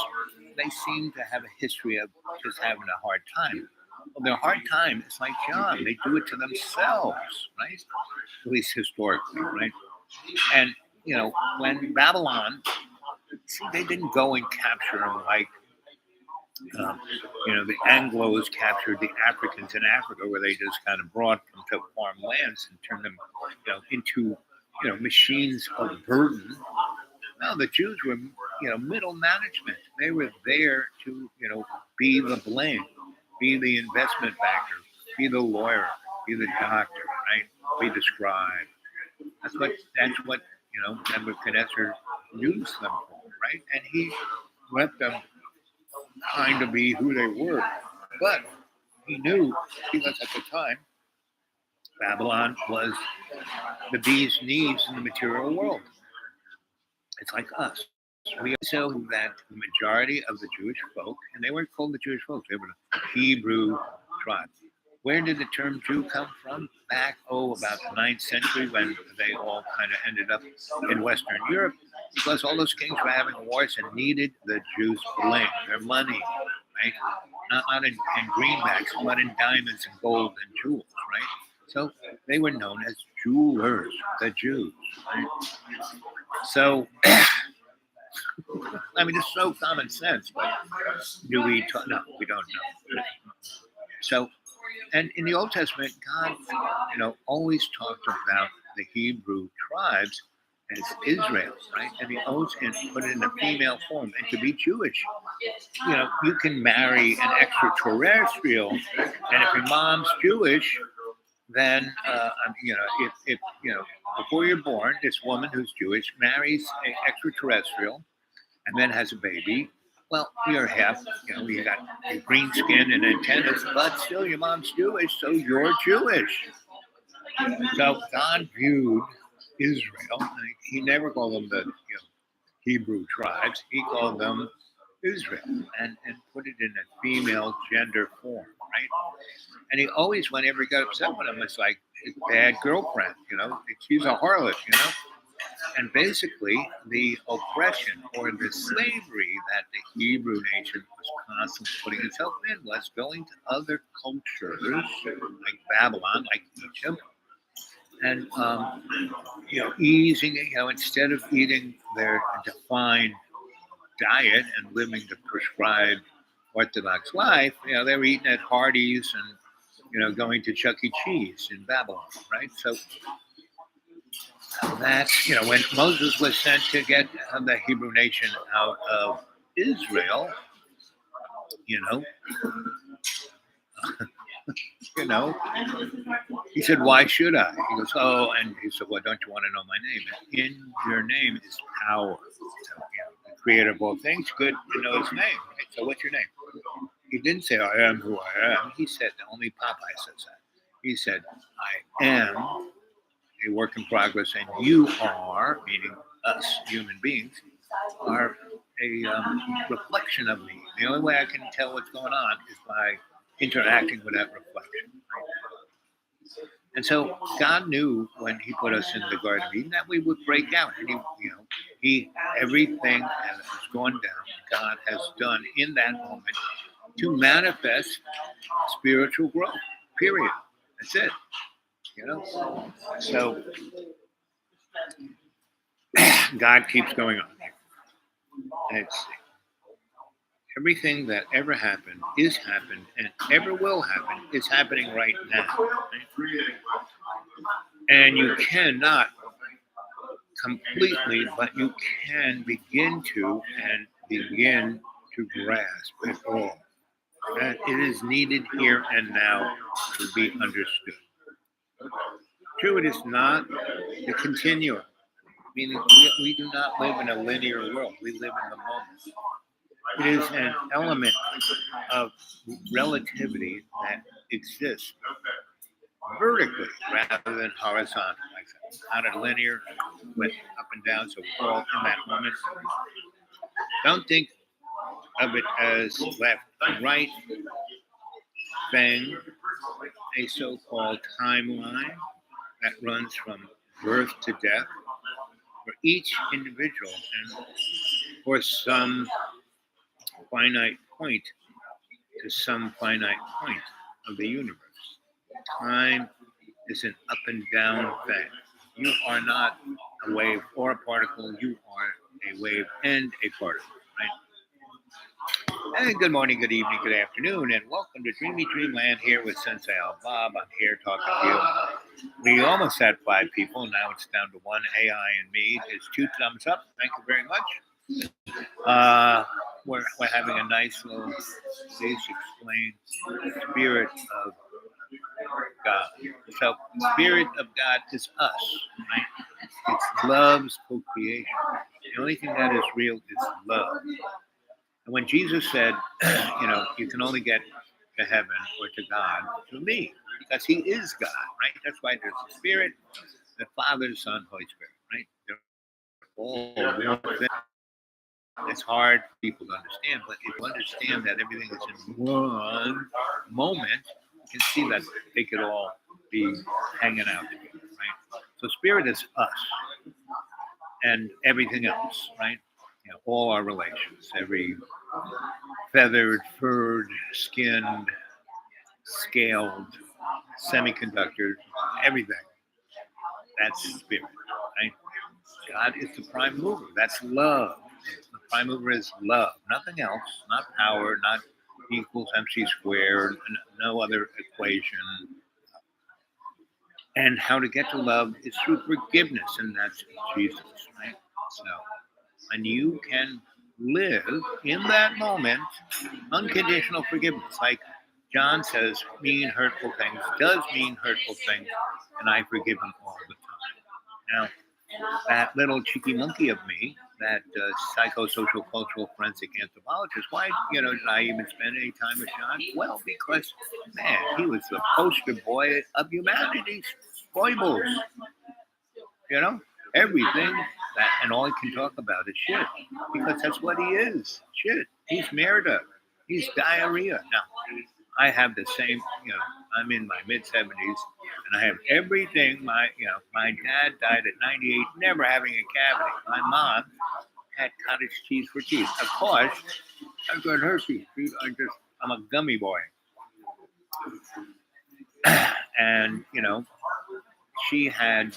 they seem to have a history of just having a hard time. Well, their hard time is like John. They do it to themselves, right? At least historically, right? And, you know, when Babylon, see, they didn't go and capture them like, the Anglos captured the Africans in Africa, where they just kind of brought them to farm lands and turned them, into, machines of burden. No, the Jews were, middle management. They were there to, be the bling, be the investment banker, be the lawyer, be the doctor, right? Be the scribe. That's what Nebuchadnezzar used them for, right? And he let them kind of be who they were. But he knew, because at the time, Babylon was the bee's knees in the material world. It's like us. We also that the majority of the Jewish folk, and they weren't called the Jewish folk, they were the Hebrew tribe. Where did the term Jew come from? Back, about the 9th century, when they all kind of ended up in Western Europe, because all those kings were having wars and needed the Jews' bling, their money, right? Not in greenbacks, but in diamonds and gold and jewels, right? So they were known as jewelers, the Jews. Right? So, I mean, it's so common sense, but do we talk? No, we don't know. So, and in the Old Testament, God, always talked about the Hebrew tribes as Israel, right? And he always put it in a female form. And to be Jewish, you can marry an extraterrestrial, and if your mom's Jewish, then if before you're born, this woman who's Jewish marries an extraterrestrial, and then has a baby. Well, you're half, you got your green skin and antennas, but still your mom's Jewish, so you're Jewish. So God viewed Israel. He never called them the Hebrew tribes. He called them Israel and put it in a female gender form, right? And he always, whenever he got upset with him, it's like his bad girlfriend, she's a harlot, And basically, the oppression or the slavery that the Hebrew nation was constantly putting itself in was going to other cultures like Babylon, like Egypt, and easing, instead of eating their defined diet and living the prescribed Orthodox life, they were eating at Hardee's and going to Chuck E. Cheese in Babylon, right? So that's, when Moses was sent to get the Hebrew nation out of Israel, he said, why should I? He goes, oh, and he said, well, don't you want to know my name? And in your name is power. So, the creator of all things, good to know his name, right? So what's your name? He didn't say, I am who I am. He said, only Popeye says that. He said, I am a work in progress, and you are, meaning us human beings, are a reflection of me. The only way I can tell what's going on is by interacting with that reflection. Right? And so God knew when he put us in the Garden of Eden that we would break out. And he everything that has gone down, God has done in that moment to manifest spiritual growth. Period. That's it. So God keeps going on. And everything that ever happened is happened and ever will happen is happening right now. And you cannot completely, but you can begin to grasp it all. That it is needed here and now to be understood. True, it is not the continuum, meaning we do not live in a linear world. We live in the moment. It is an element of relativity that exists vertically rather than horizontally. Like not a linear, went up and down, so we're all in that moment. Don't think of it as left and right thing, a so-called timeline that runs from birth to death for each individual and for some finite point to some finite point of the universe. Time is an up and down thing. You are not a wave or a particle. You are a wave and a particle, right? And good morning, good evening, good afternoon, and welcome to Dreamy Dreamland here with Sensei Al Bob. I'm here talking to you. We almost had 5 people. Now it's down to 1, AI and me. It's 2 thumbs up. Thank you very much. We're having a nice little, please explain, spirit of God. So, spirit of God is us, right? It's love's co-creation. The only thing that is real is love. And when Jesus said, you can only get to heaven or to God through me, because he is God, right? That's why there's the Spirit, the Father, the Son, Holy Spirit, right? They're all one thing. It's hard for people to understand, but if you understand that everything is in one moment, you can see that they could all be hanging out together, right? So Spirit is us and everything else, right? All our relations, every feathered, furred, skinned, scaled, semiconductor, everything That's spirit, right? God is the prime mover. That's love. The prime mover is love, nothing else, not power, not E equals MC squared, no other equation. And how to get to love is through forgiveness, and that's Jesus, right? So, and you can live in that moment unconditional forgiveness. Like John says, mean, hurtful things does mean hurtful things, and I forgive them all the time. Now, that little cheeky monkey of me, that psychosocial cultural forensic anthropologist, why, did I even spend any time with John? Well, because, man, he was the poster boy of humanity's foibles. Everything that, and all he can talk about is shit, because that's what he is. Shit. He's Merida. He's diarrhea. Now, I have the same, I'm in my mid 70s, and I have everything. My dad died at 98, never having a cavity. My mom had cottage cheese for teeth. Of course, I've got herpes. I'm a gummy boy. And, she had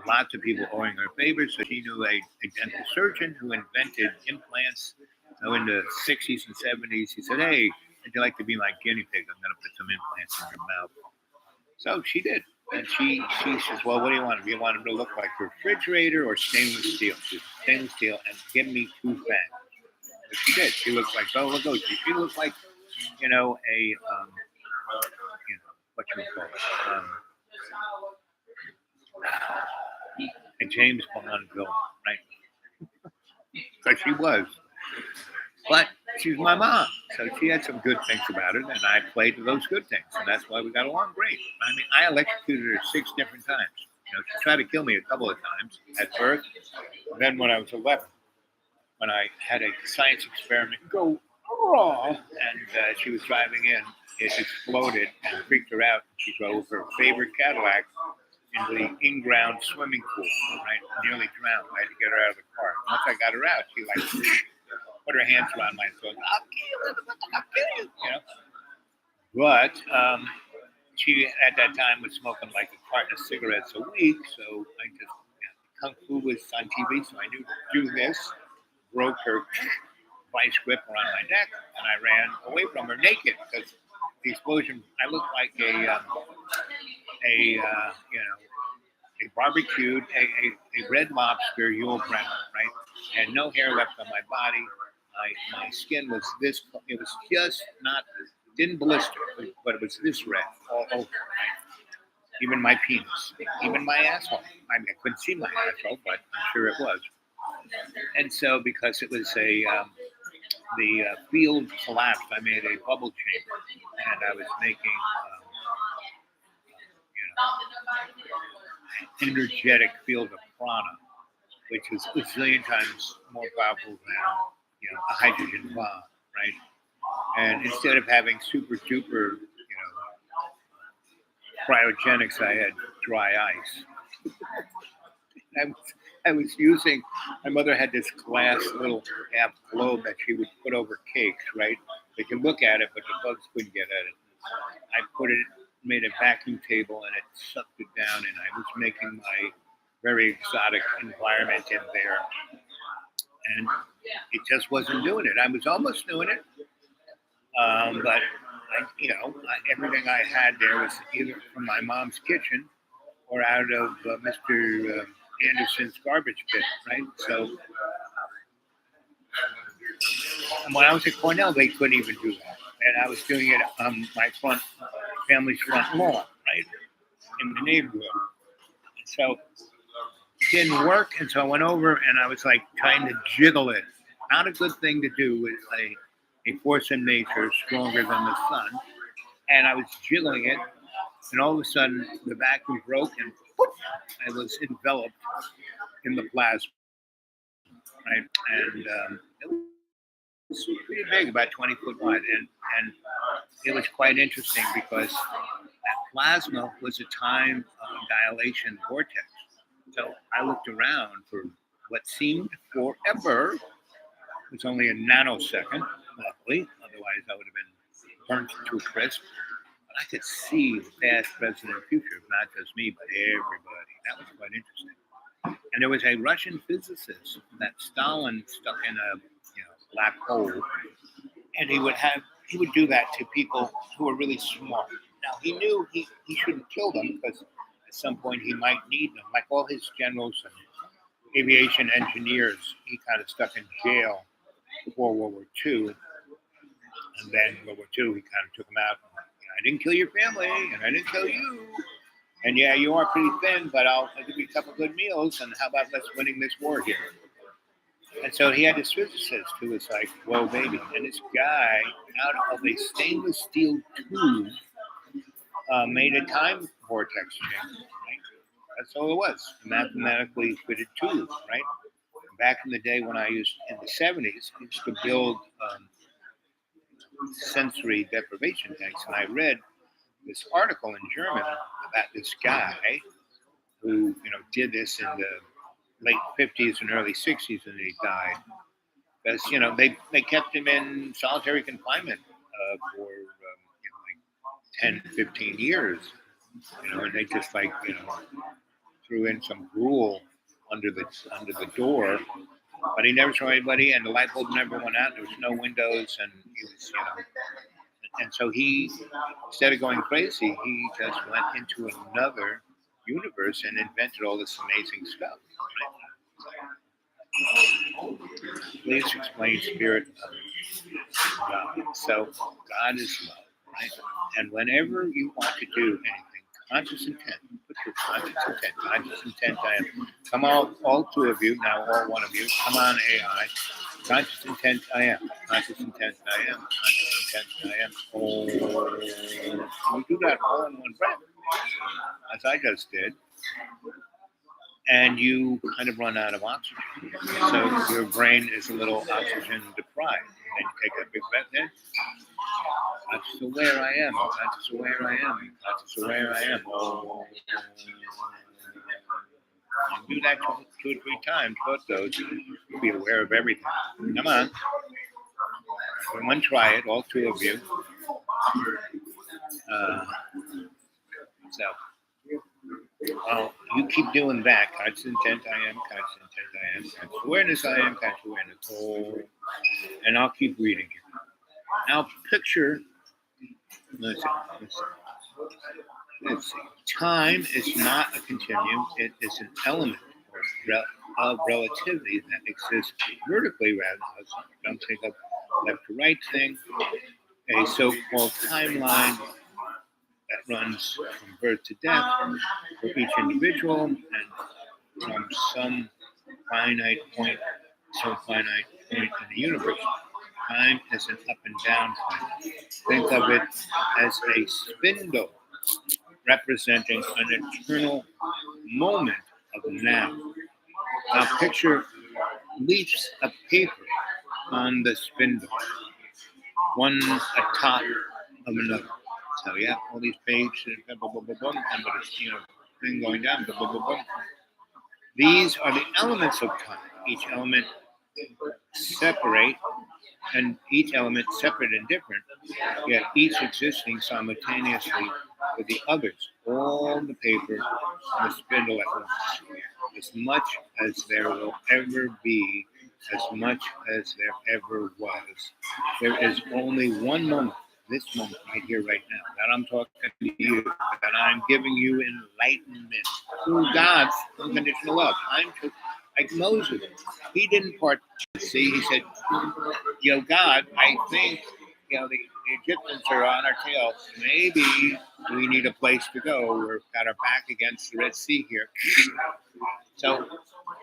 lots of people owing her favors, so she knew a dental surgeon who invented implants. So in the 60s and 70s, he said, "Hey, would you like to be my guinea pig? I'm going to put some implants in your mouth." So she did. And she says, "Well, what do you want? Do you want him to look like a refrigerator or stainless steel?" She said, "Stainless steel, and give me 2 fangs." But she did. She looked like Bela Lugosi. She looked like, what you would call it, a James Bond villain, right? Because she was. But she's my mom, so she had some good things about it, and I played to those good things, and that's why we got along great. I mean, I electrocuted her 6 different times. She tried to kill me a couple of times at birth, and then when I was 11, when I had a science experiment go wrong, and she was driving in, it exploded and freaked her out. She drove her favorite Cadillac into the in-ground swimming pool, right? Nearly drowned. I had to get her out of the car. Once I got her out, she put her hands around my throat. I'll kill you, But she, at that time, was smoking like a carton of cigarettes a week. So I just, Kung Fu was on TV, so I knew to do this. Broke her vice grip around my neck, and I ran away from her naked because the explosion. I looked like a barbecued, a red lobster Yule Brenner, right? I had no hair left on my body. My skin was this, it was just not, didn't blister, but it was this red all over. Right? Even my penis, even my asshole. I mean, I couldn't see my asshole, but I'm sure it was. And so, because it was the field collapsed, I made a bubble chamber, and I was making, energetic field of prana, which is a zillion times more powerful than a hydrogen bomb, right? And instead of having super duper, cryogenics, I had dry ice. I was using. My mother had this glass little half globe that she would put over cakes, right? They could look at it, but the bugs couldn't get at it. I put it, made a vacuum table, and it sucked it down, and I was making my very exotic environment in there, and it just wasn't doing it. I was almost doing it, but everything I had there was either from my mom's kitchen or out of Mr. Anderson's garbage pit, right? So when I was at Cornell, they couldn't even do that, and I was doing it on my family's front lawn, right, in the neighborhood. And so it didn't work, and so I went over and I was like trying to jiggle it. Not a good thing to do with a force in nature stronger than the sun. And I was jiggling it, and all of a sudden the vacuum broke, and whoop, I was enveloped in the plasma, right? And it was pretty big, about 20 foot wide, and it was quite interesting because that plasma was a time dilation vortex. So I looked around for what seemed forever. It was only a nanosecond, luckily. Otherwise, I would have been burnt to a crisp. But I could see the past, present, and future, not just me, but everybody. that was quite interesting. And there was a Russian physicist that Stalin stuck in a black hole, and he would do that to people who were really smart. Now he knew he shouldn't kill them because at some point he might need them. Like all his generals and aviation engineers, he kind of stuck in jail before World War II, and then World War II he kind of took them out. I didn't kill your family, and I didn't kill you. And yeah, you are pretty thin, but I'll give you a couple good meals. And how about let's winning this war here? And so he had this physicist who was like, whoa, baby. And this guy, out of a stainless steel tube, made a time vortex change. Right? That's all it was, a mathematically fitted tube, right? Back in the day when I used, in the 70s, I used to build sensory deprivation tanks. And I read this article in German about this guy who, did this in the late 50s and early 60s, and he died because they kept him in solitary confinement for like 10, 15 years, and they just threw in some gruel under the door, but he never saw anybody, and the light bulb never went out. There was no windows, and he was and so he, instead of going crazy, he just went into another universe and invented all this amazing stuff. Right? Please explain spirit of God. So God is love, right? And whenever you want to do anything, conscious intent, put your conscious intent, I am. Come on, all two of you, now all one of you, come on AI. Conscious intent, I am. Conscious intent, I am. Conscious intent, I am. Oh, we do that all in one breath, as I just did. And you kind of run out of oxygen. So your brain is a little oxygen deprived. And then you take that big breath in. Conscious aware I am. Conscious aware I am. Conscious aware I am. Oh. You do that 2 or 3 times, both those, you'll be aware of everything. Come on. Everyone try it, all 2 of you. Well, you keep doing that. Conscious intent I am, conscious intent I am, conscious awareness I am, conscious awareness. Oh. And I'll keep reading it. Now picture, let's see. Time is not a continuum. It is an element of relativity that exists vertically rather than horizontally. Don't think of left to right thing. A so-called timeline that runs from birth to death for each individual and from some finite point in the universe. Time is an up and down point. Think of it as a spindle representing an eternal moment of now. Now picture leaves of paper on the spindle, one atop of another. So you have all these pages, and thing going down. These are the elements of time. Each element separate, and each element separate and different, yet each existing simultaneously with the others, all the paper on the spindle at once. As much as there will ever be, as much as there ever was. There is only one moment, this moment right here, right now, that I'm talking to you, that I'm giving you enlightenment through God's unconditional love. I'm like Moses. He didn't part the sea. He said, God, I think, the Egyptians are on our tail. Maybe we need a place to go. We've got our back against the Red Sea here. So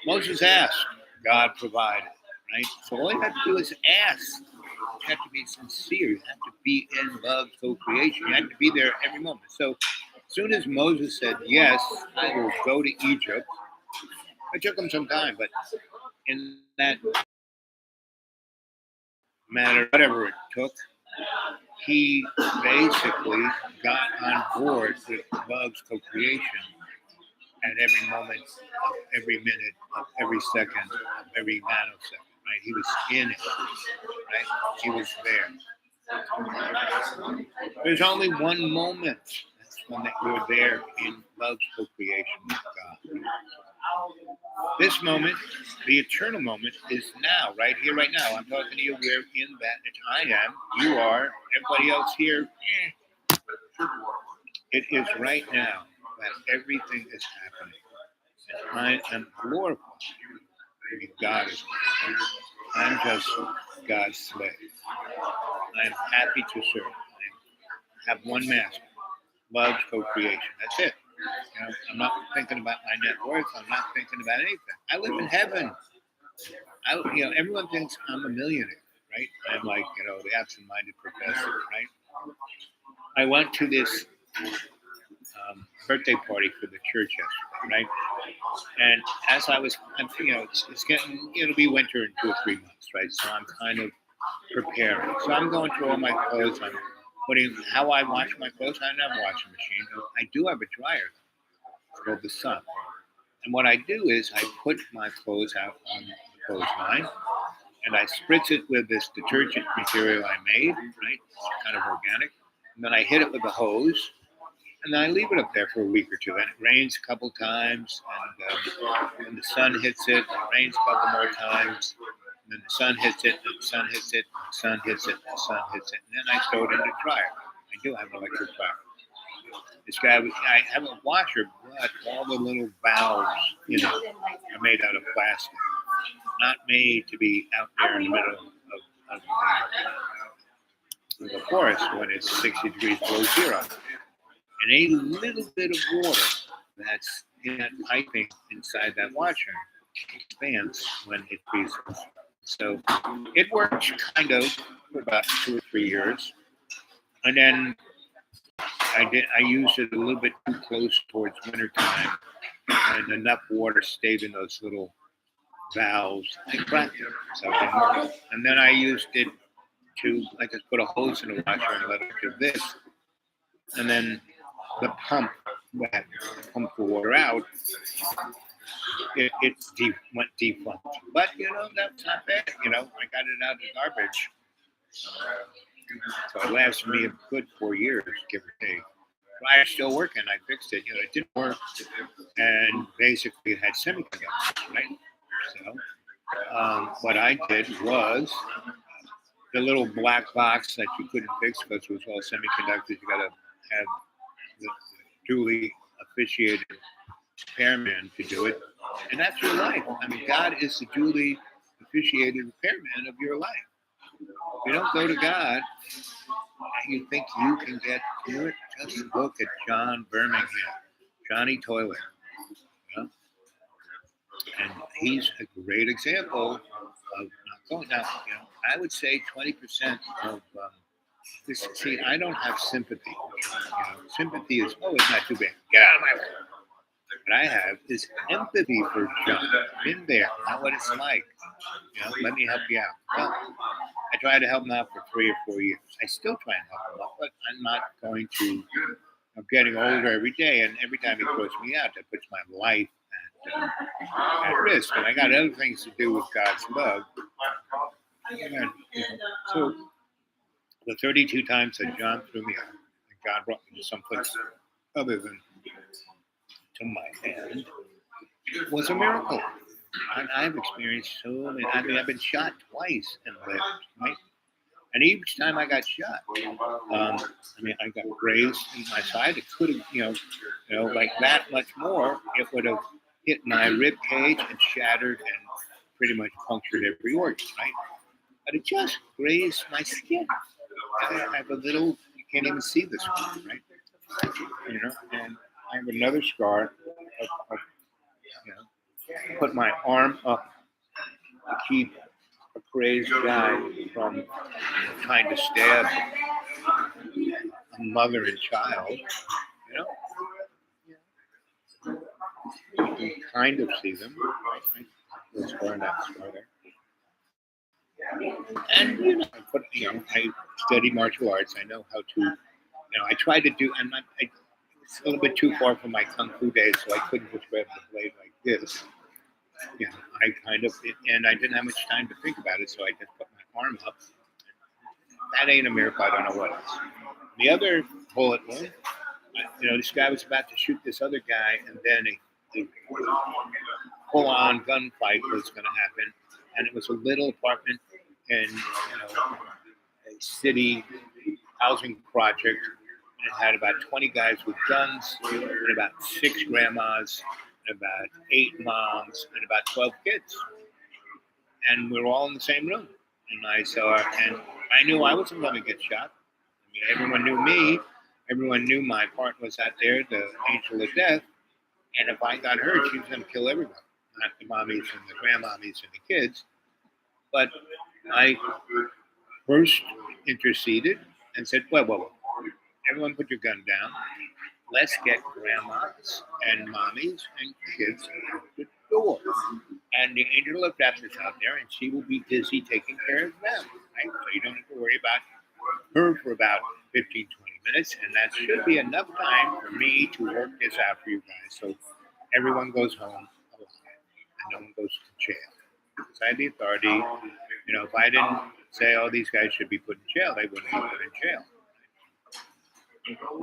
Moses asked, God provided, right? So all you have to do is ask. You have to be sincere. You have to be in love, co-creation. You have to be there every moment. So as soon as Moses said, yes, I will go to Egypt, it took him some time, but in that matter, whatever it took, he basically got on board with love's co-creation at every moment of every minute of every second of every nanosecond, right? He was in it, right? He was there. There's only one moment. That's when we're there in love's co-creation with God. This moment, the eternal moment, is now, right here, right now. I'm talking to you. We're in that. I am. You are. Everybody else here. It is right now that everything is happening. And I am glorified. I mean, God is. I'm just God's slave. I am happy to serve. I have one master. Love co-creation. That's it. You know, I'm not thinking about my net worth. I'm not thinking about anything. I live in heaven. Everyone thinks I'm a millionaire, right? I'm like, the absent-minded professor, right? I went to this birthday party for the church yesterday, right? And as it's getting, it'll be winter in 2 or 3 months, right? So I'm kind of preparing. So I'm going through all my clothes. I'm putting how I wash my clothes. I don't have a washing machine. I do have a dryer. It's called the Sun. And what I do is I put my clothes out on the clothesline, and I spritz it with this detergent material I made, right? It's kind of organic. And then I hit it with a hose, and then I leave it up there for a week or two. And it rains a couple times, and when the sun hits it, it rains a couple more times. And then the sun hits it, and the sun hits it, and the sun hits it, and the sun hits it. And then I throw it in the dryer. I do have an electric dryer. This guy, I have a washer, but all the little valves, are made out of plastic. Not made to be out there in the middle of the forest when it's 60 degrees below zero. And a little bit of water that's in that piping inside that washer expands when it freezes. So it works kind of for about 2 or 3 years. And then I used it a little bit too close towards wintertime, and enough water stayed in those little valves and cracked it. So it didn't work. And then I used it I just put a hose in the washer and let it do this. And then the pump that pumped the water out, it went defunct. But, that's not bad. I got it out of the garbage. So it lasted me a good 4 years, give or take. I'm still working. I fixed it. It didn't work. And basically it had semiconductors, right? So what I did was the little black box that you couldn't fix because it was all semiconductors. You got to have the duly officiated repairman to do it. And that's your life. I mean, God is the duly officiated repairman of your life. If you don't go to God, and you think you can get to it, just look at John Birmingham, Johnny Toilet. And he's a great example of not going. Now, I would say 20% of this. See, I don't have sympathy. Sympathy is, it's not too bad. Get out of my way. What I have is empathy for John. Been there, know what it's like. Let me help you out. Well, I try to help him out for 3 or 4 years. I still try and help him out, but I'm not going to. I'm getting older every day, and every time he throws me out, that puts my life at risk. And I got other things to do with God's love. So the 32 times that John threw me out, and God brought me to someplace other than to my hand, was a miracle. I've experienced so many. I mean, I've been shot twice and lived, right? And each time I got shot, I got grazed in my side. It could have, like that much more, it would have hit my rib cage and shattered and pretty much punctured every organ, right? But it just grazed my skin. I have a little, you can't even see this one, right? And I have another scar of put my arm up to keep a crazed guy from trying to stab a mother and child. You can kind of see them, right? There's scar, that scar there. And I study martial arts. I know how to. I try to do. It's a little bit too far from my kung fu days, so I couldn't just grab the blade like this. I kind of, and I didn't have much time to think about it, so I just put my arm up. That ain't a miracle. I don't know what else. The other bullet wound, this guy was about to shoot this other guy, and then the full-on gunfight was going to happen, and it was a little apartment in a city housing project, and it had about 20 guys with guns, and about 6 grandmas, and about 8 moms, and about 12 kids, and we were all in the same room. And I knew I wasn't going to get shot. I mean, everyone knew me. Everyone knew my partner was out there, the angel of death. And if I got hurt, she was going to kill everyone, not the mommies and the grandmommies and the kids. But I first interceded and said, well, everyone put your gun down. Let's get grandmas and mommies and kids out the door. And the angel of death is out there, and she will be busy taking care of them. Right? So you don't have to worry about her for about 15, 20 minutes, and that should be enough time for me to work this out for you guys. So everyone goes home alive, and no one goes to jail. Because I had the authority. If I didn't say, oh, these guys should be put in jail, they wouldn't be put in jail.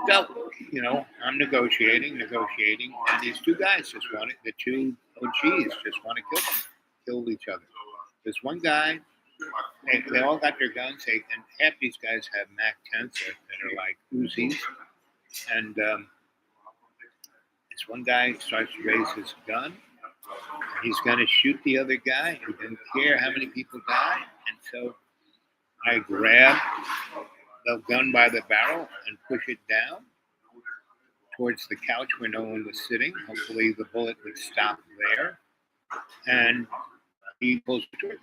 So, I'm negotiating, and these 2 guys the 2 OGs just want to kill each other. There's one guy, they all got their guns, and half these guys have MAC 10s that are like Uzis, and this one guy starts to raise his gun. He's going to shoot the other guy. He didn't care how many people die, and so I grab the gun by the barrel and push it down towards the couch where no one was sitting. Hopefully the bullet would stop there. And he pulls the trigger.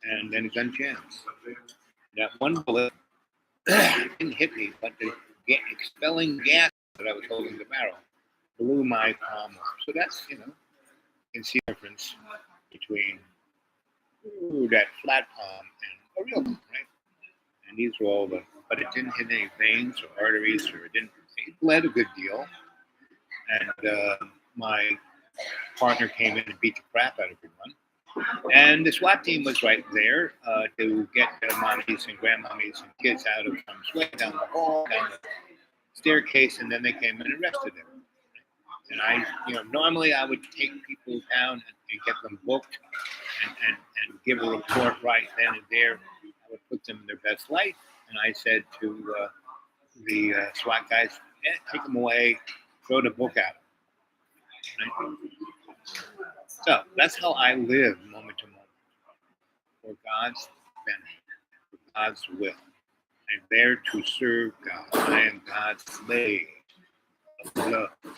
And then the gun jams. That one bullet didn't hit me, but the expelling gas that I was holding the barrel blew my palm off. So that's, you can see the difference between that flat palm and a real palm, right? And these were all but it didn't hit any veins or arteries, or it bled a good deal. And my partner came in and beat the crap out of everyone. And the SWAT team was right there to get the mommies and grandmommies and kids out of harm's way, down the hall, down the staircase, and then they came and arrested them. And I, normally I would take people down and get them booked and give a report right then and there. I would put them in their best light. And I said to the SWAT guys, take them away, throw the book at them. Right? So that's how I live moment to moment, for God's benefit, for God's will. I'm there to serve God. I am God's slave of love. I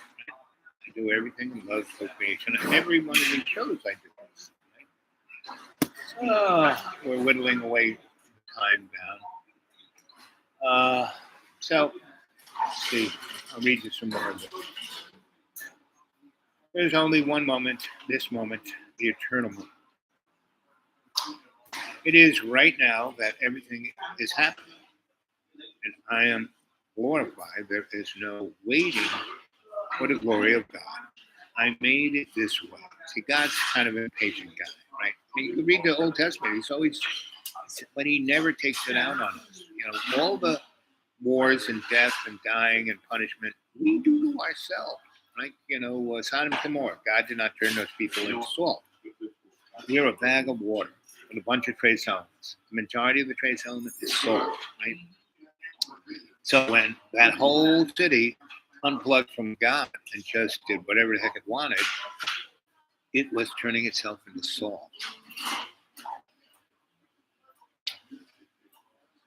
do everything in love, co-creation. And every one of these shows I do this. Right? So we're whittling away time down. So let's see. I'll read you some more of this. There's only one moment, this moment, the eternal moment. It is right now that everything is happening. And I am glorified. There is no waiting for the glory of God. I made it this way. See, God's kind of an impatient guy, right? I mean, you can read the Old Testament. He's always, but he never takes it out on us. All the wars and death and dying and punishment, we do to ourselves. Right? Sodom and Gomorrah. God did not turn those people into salt. We're a bag of water with a bunch of trace elements. The majority of the trace element is salt, right? So when that whole city unplugged from God and just did whatever the heck it wanted, it was turning itself into salt.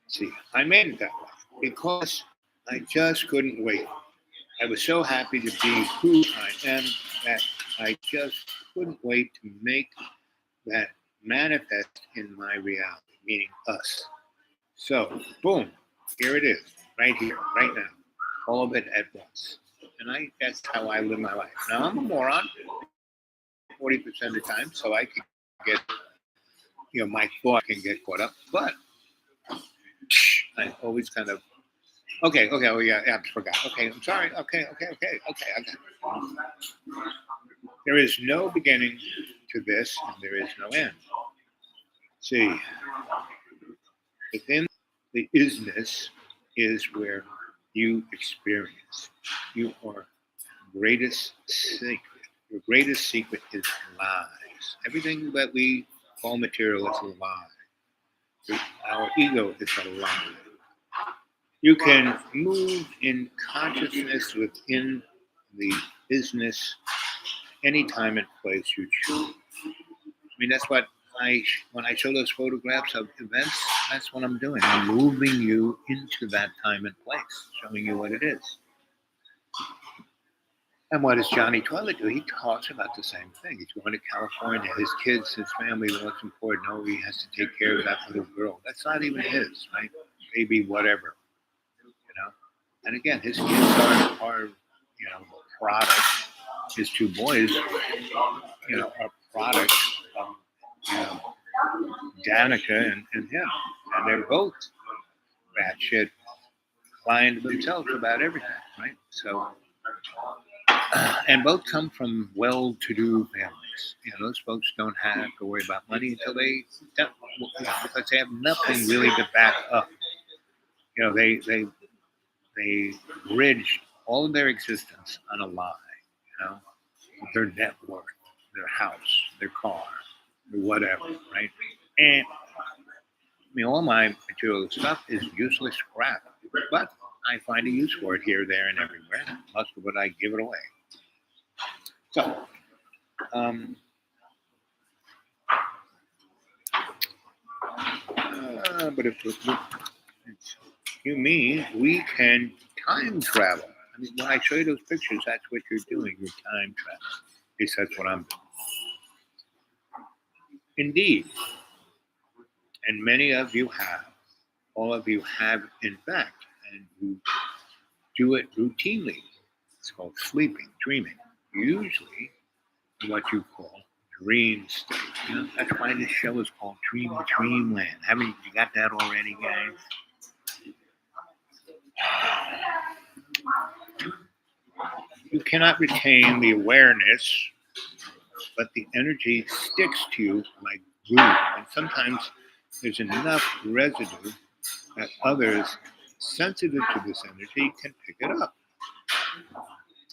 See, I made it that way because I just couldn't wait. I was so happy to be who I am that I just couldn't wait to make that manifest in my reality, meaning us. So, boom, here it is, right here, right now, all of it at once. And that's how I live my life. Now, I'm a moron 40% of the time, so I can get, my thought can get caught up, but I always kind of, okay, oh yeah, I forgot. Okay, I'm sorry. Okay. There is no beginning to this, and there is no end. See, within the isness is where you experience. You are greatest sacred. Your greatest secret is lies. Everything that we call material is a lie. Our ego is a lie. You can move in consciousness within the business anytime and place you choose. I mean, that's what when I show those photographs of events, that's what I'm doing. I'm moving you into that time and place, showing you what it is. And what does Johnny Toilet do? He talks about the same thing. He's going to California. His kids, his family, what's important. No, he has to take care of that little girl. That's not even his, right? Maybe whatever, you know. And again, his kids are product. His two boys, are product of Danica and him, and they're both batshit lying to themselves about everything, right? So. And both come from well-to-do families. Those folks don't have to worry about money until because they have nothing really to back up. They bridged all of their existence on a lie. Their net worth, their house, their car, or whatever, right? And all my material stuff is useless crap, but I find a use for it here, there, and everywhere. Most of it I give it away. So, but if you mean we can time travel. I mean, when I show you those pictures, that's what you're doing. You're time traveling. At least that's what I'm doing. Indeed. And many of you have. All of you have, in fact, and you do it routinely. It's called sleeping, dreaming. Usually, what you call dream state. That's why this show is called Dreamland. Haven't you got that already, guys? You cannot retain the awareness, but the energy sticks to you like glue. And sometimes there's enough residue that others sensitive to this energy can pick it up.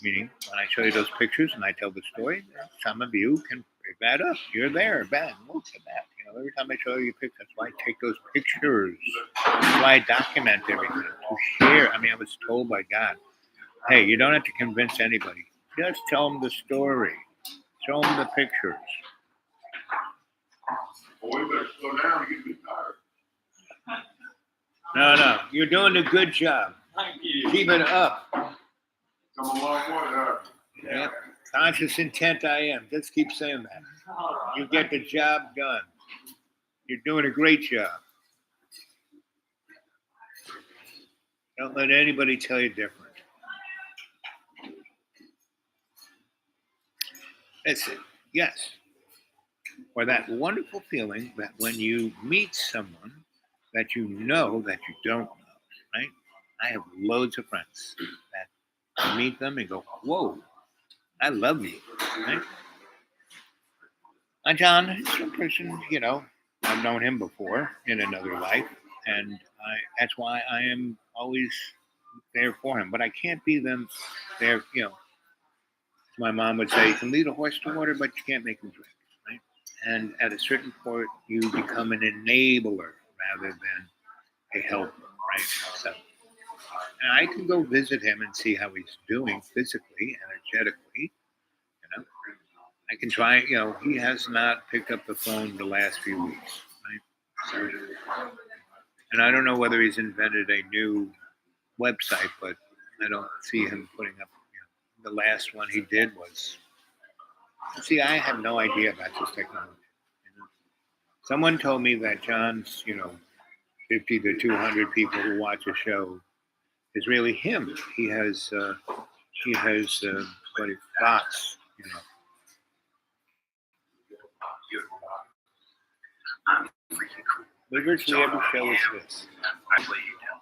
Meaning, when I show you those pictures and I tell the story, some of you can pick that up. You're there, bang, look at that. Every time I show you pictures, that's why I take those pictures. That's why I document everything to share. I was told by God, hey, you don't have to convince anybody. Just tell them the story. Show them the pictures. Boy, you better slow down. You get too tired. No, you're doing a good job. Thank you. Keep it up. Come a long way, Yeah. Conscious intent I am. Just keep saying that. All right. You get the job done. You're doing a great job. Don't let anybody tell you different. That's it. Yes. Or that wonderful feeling that when you meet someone that you know that you don't know, right? I have loads of friends that I meet them and go, whoa, I love you, right? And John is a person, I've known him before in another life, and that's why I am always there for him. But I can't be them there, My mom would say, you can lead a horse to water, but you can't make him drink, right? And at a certain point, you become an enabler rather than a helper, right? So, and I can go visit him and see how he's doing physically, energetically, I can try, he has not picked up the phone the last few weeks, right? So, and I don't know whether he's invented a new website, but I don't see him putting up, the last one he did was, see, I have no idea about this technology. Someone told me that John's, 50 to 200 people who watch a show is really him. He has bots, I'm freaking cool. But virtually every show is this. I played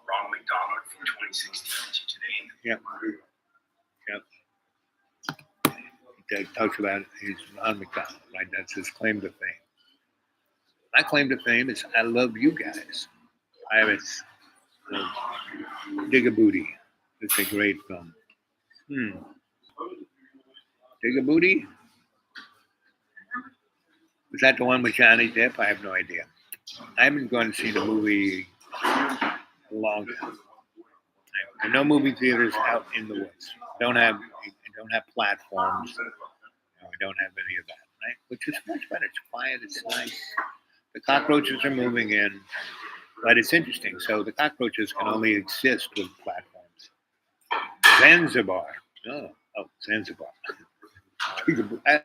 Ronald McDonald from 2016 to today. Yep. He talks about he's Ron McDonald, right? That's his claim to fame. My claim to fame is I love you guys. I have Dig a Booty. It's a great film. Dig a Booty? Was that the one with Johnny Depp? I have no idea. I haven't gone to see the movie a long time. There are no movie theaters out in the woods. Don't have platforms. We don't have any of that, right? Which is much better. It's quiet. It's nice. The cockroaches are moving in, but it's interesting. So the cockroaches can only exist with platforms. Zanzibar. Oh, Zanzibar.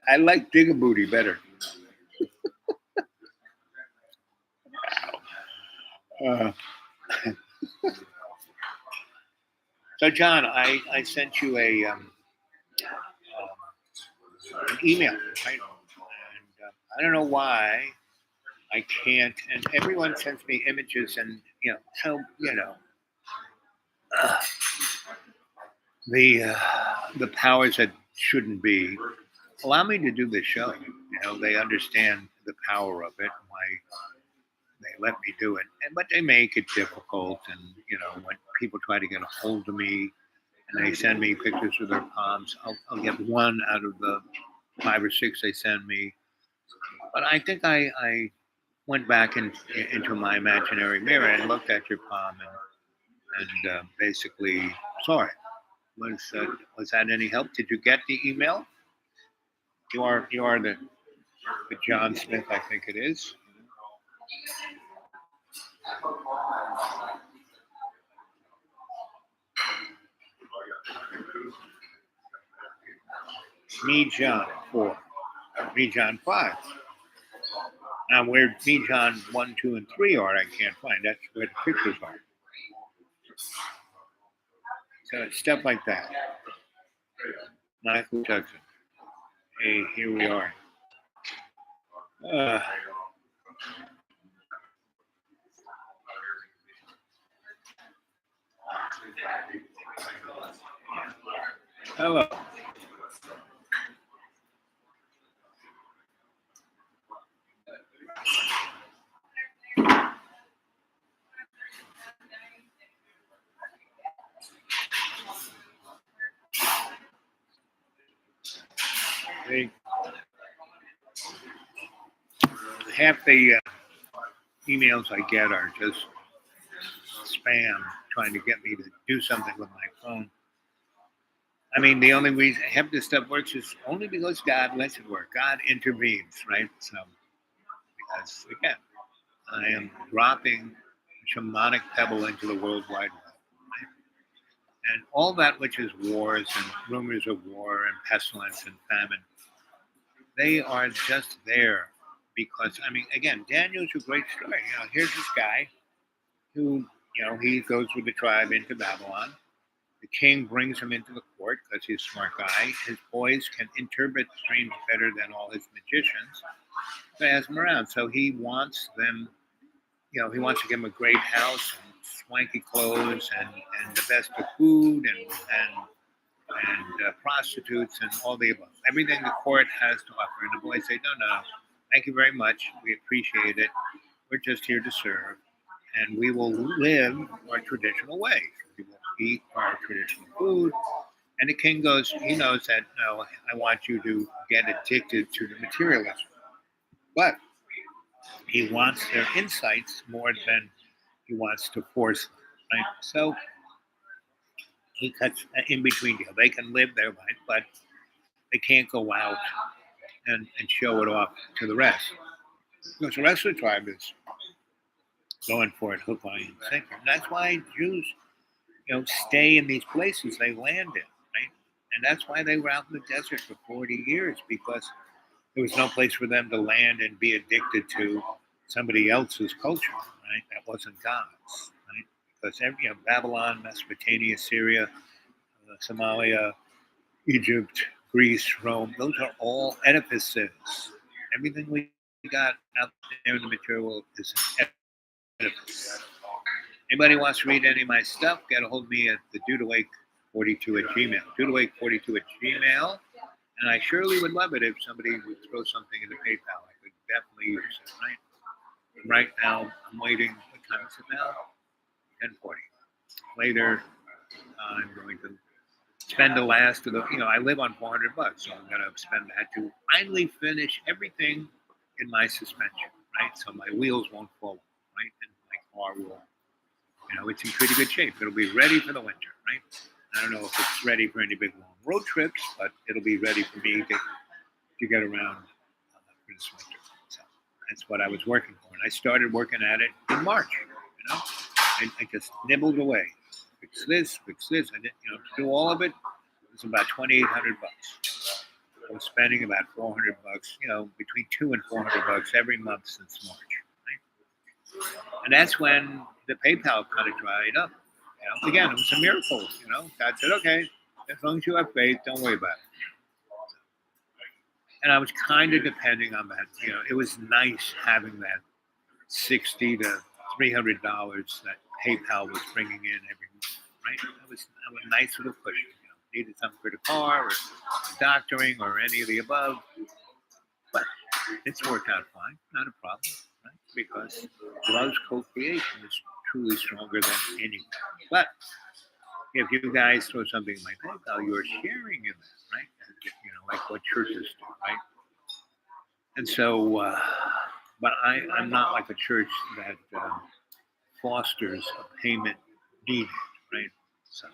I like Digabooty better. Uh, so, John, I sent you an email, right? And I don't know why I can't. And everyone sends me images, and uh, the powers that shouldn't be allow me to do this show. They understand the power of it, why they let me do it, but they make it difficult. And when people try to get a hold of me and they send me pictures of their palms, I'll get one out of the 5 or 6 they send me. But I think I went back into my imaginary mirror and looked at your palm and basically saw it. Was that any help? Did you get the email? You are the John Smith, I think it is. Me John 4. Me John 5. Now where Me John 1, 2, and 3 are, I can't find. That's where the pictures are. So it's stuff like that. Michael Jackson. Hey, here we are. Hello. Half the emails I get are just spam trying to get me to do something with my phone. I mean, the only reason half this stuff works is only because God lets it work. God intervenes, right? So, because again, I am dropping a shamanic pebble into the World Wide Web. Right? And all that which is wars and rumors of war and pestilence and famine, they are just there because, I mean, again, Daniel's a great story. Here's this guy who, he goes with the tribe into Babylon. The king brings him into the court because he's a smart guy. His boys can interpret dreams better than all his magicians. So he has them around. So he wants them, he wants to give them a great house and swanky clothes and the best of food and prostitutes and all the above. Everything the court has to offer. And the boys say, no, thank you very much. We appreciate it. We're just here to serve. And we will live our traditional ways. We will eat our traditional food. And the king goes, he knows that, no, I want you to get addicted to the materialism. But he wants their insights more than he wants to force them, right? So he cuts in between deal. They can live their life, but they can't go out and show it off to the rest. Because the rest of the tribe is going for it hook, line, and sinker. And that's why Jews, stay in these places they land in, right? And that's why they were out in the desert for 40 years, because there was no place for them to land and be addicted to somebody else's culture, right? That wasn't God's, right? Because Babylon, Mesopotamia, Syria, Somalia, Egypt, Greece, Rome, those are all edifices. Everything we got out there in the material is an edifice. Anybody wants to read any of my stuff, get a hold of me at the dudawake42 at Gmail. Dudawake42 at Gmail. And I surely would love it if somebody would throw something into PayPal. I could definitely use it, right? And right now, I'm waiting. What time is it now? 10:40. Later, I'm going to spend the last of the, I live on $400, so I'm going to spend that to finally finish everything in my suspension, right? So my wheels won't fall off, right? And my car will, it's in pretty good shape. It'll be ready for the winter, right? I don't know if it's ready for any big long road trips, but it'll be ready for me to get around for this winter. So that's what I was working for. And I started working at it in March, I just nibbled away. Fix this. I did, to do all of it, it was about $2,800. I was spending about $400, between $200 and $400 every month since March. Right? And that's when the PayPal kind of dried up. Again, it was a miracle. God said, okay, as long as you have faith, don't worry about it. And I was kind of depending on that. It was nice having that $60 to $300 that PayPal was bringing in every month. Right? That was a nice little cushion. Needed something for the car or doctoring or any of the above. But it's worked out fine, not a problem, right? Because love's co-creation is truly stronger than anything. But if you guys throw something in my PayPal, you're sharing in that, right? Like what churches do, right? And so, but I'm not like a church that fosters a payment needed, right? So.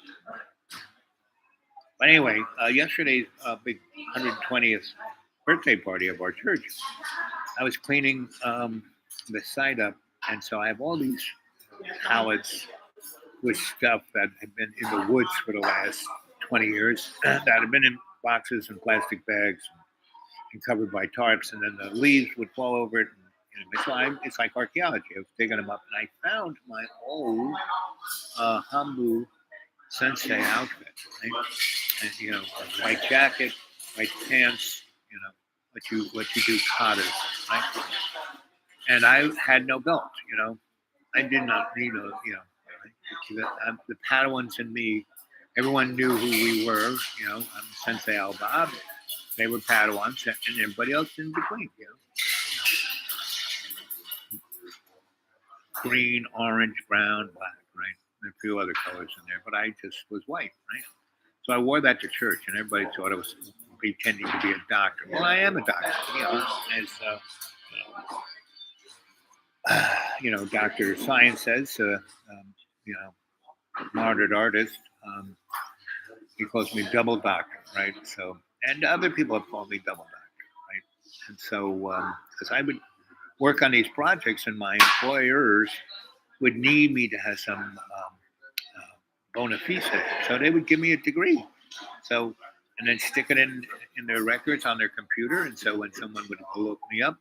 But anyway, yesterday's big 120th birthday party of our church, I was cleaning the site up, and so I have all these pallets with stuff that have been in the woods for the last 20 years that have been in boxes and plastic bags and covered by tarps, and then the leaves would fall over it. So it's like archaeology. I was digging them up, and I found my old Hambu sensei outfit, right? And a white jacket, white pants, what you do katas, right? And I had no belt, I did not need the Padawans and me, everyone knew who we were, I'm Sensei Al-Bab, they were Padawans, and everybody else in between, Green, orange, brown, black, right? And a few other colors in there, but I just was white, right? So I wore that to church, and everybody thought I was pretending to be a doctor. Well, I am a doctor, as Dr. Science says, martyred artist. He calls me double doctor, right? So, and other people have called me double doctor, right? And so, because I would work on these projects, and my employers would need me to have some bona fide, so they would give me a degree. So, and then stick it in their records on their computer, and so when someone would look me up,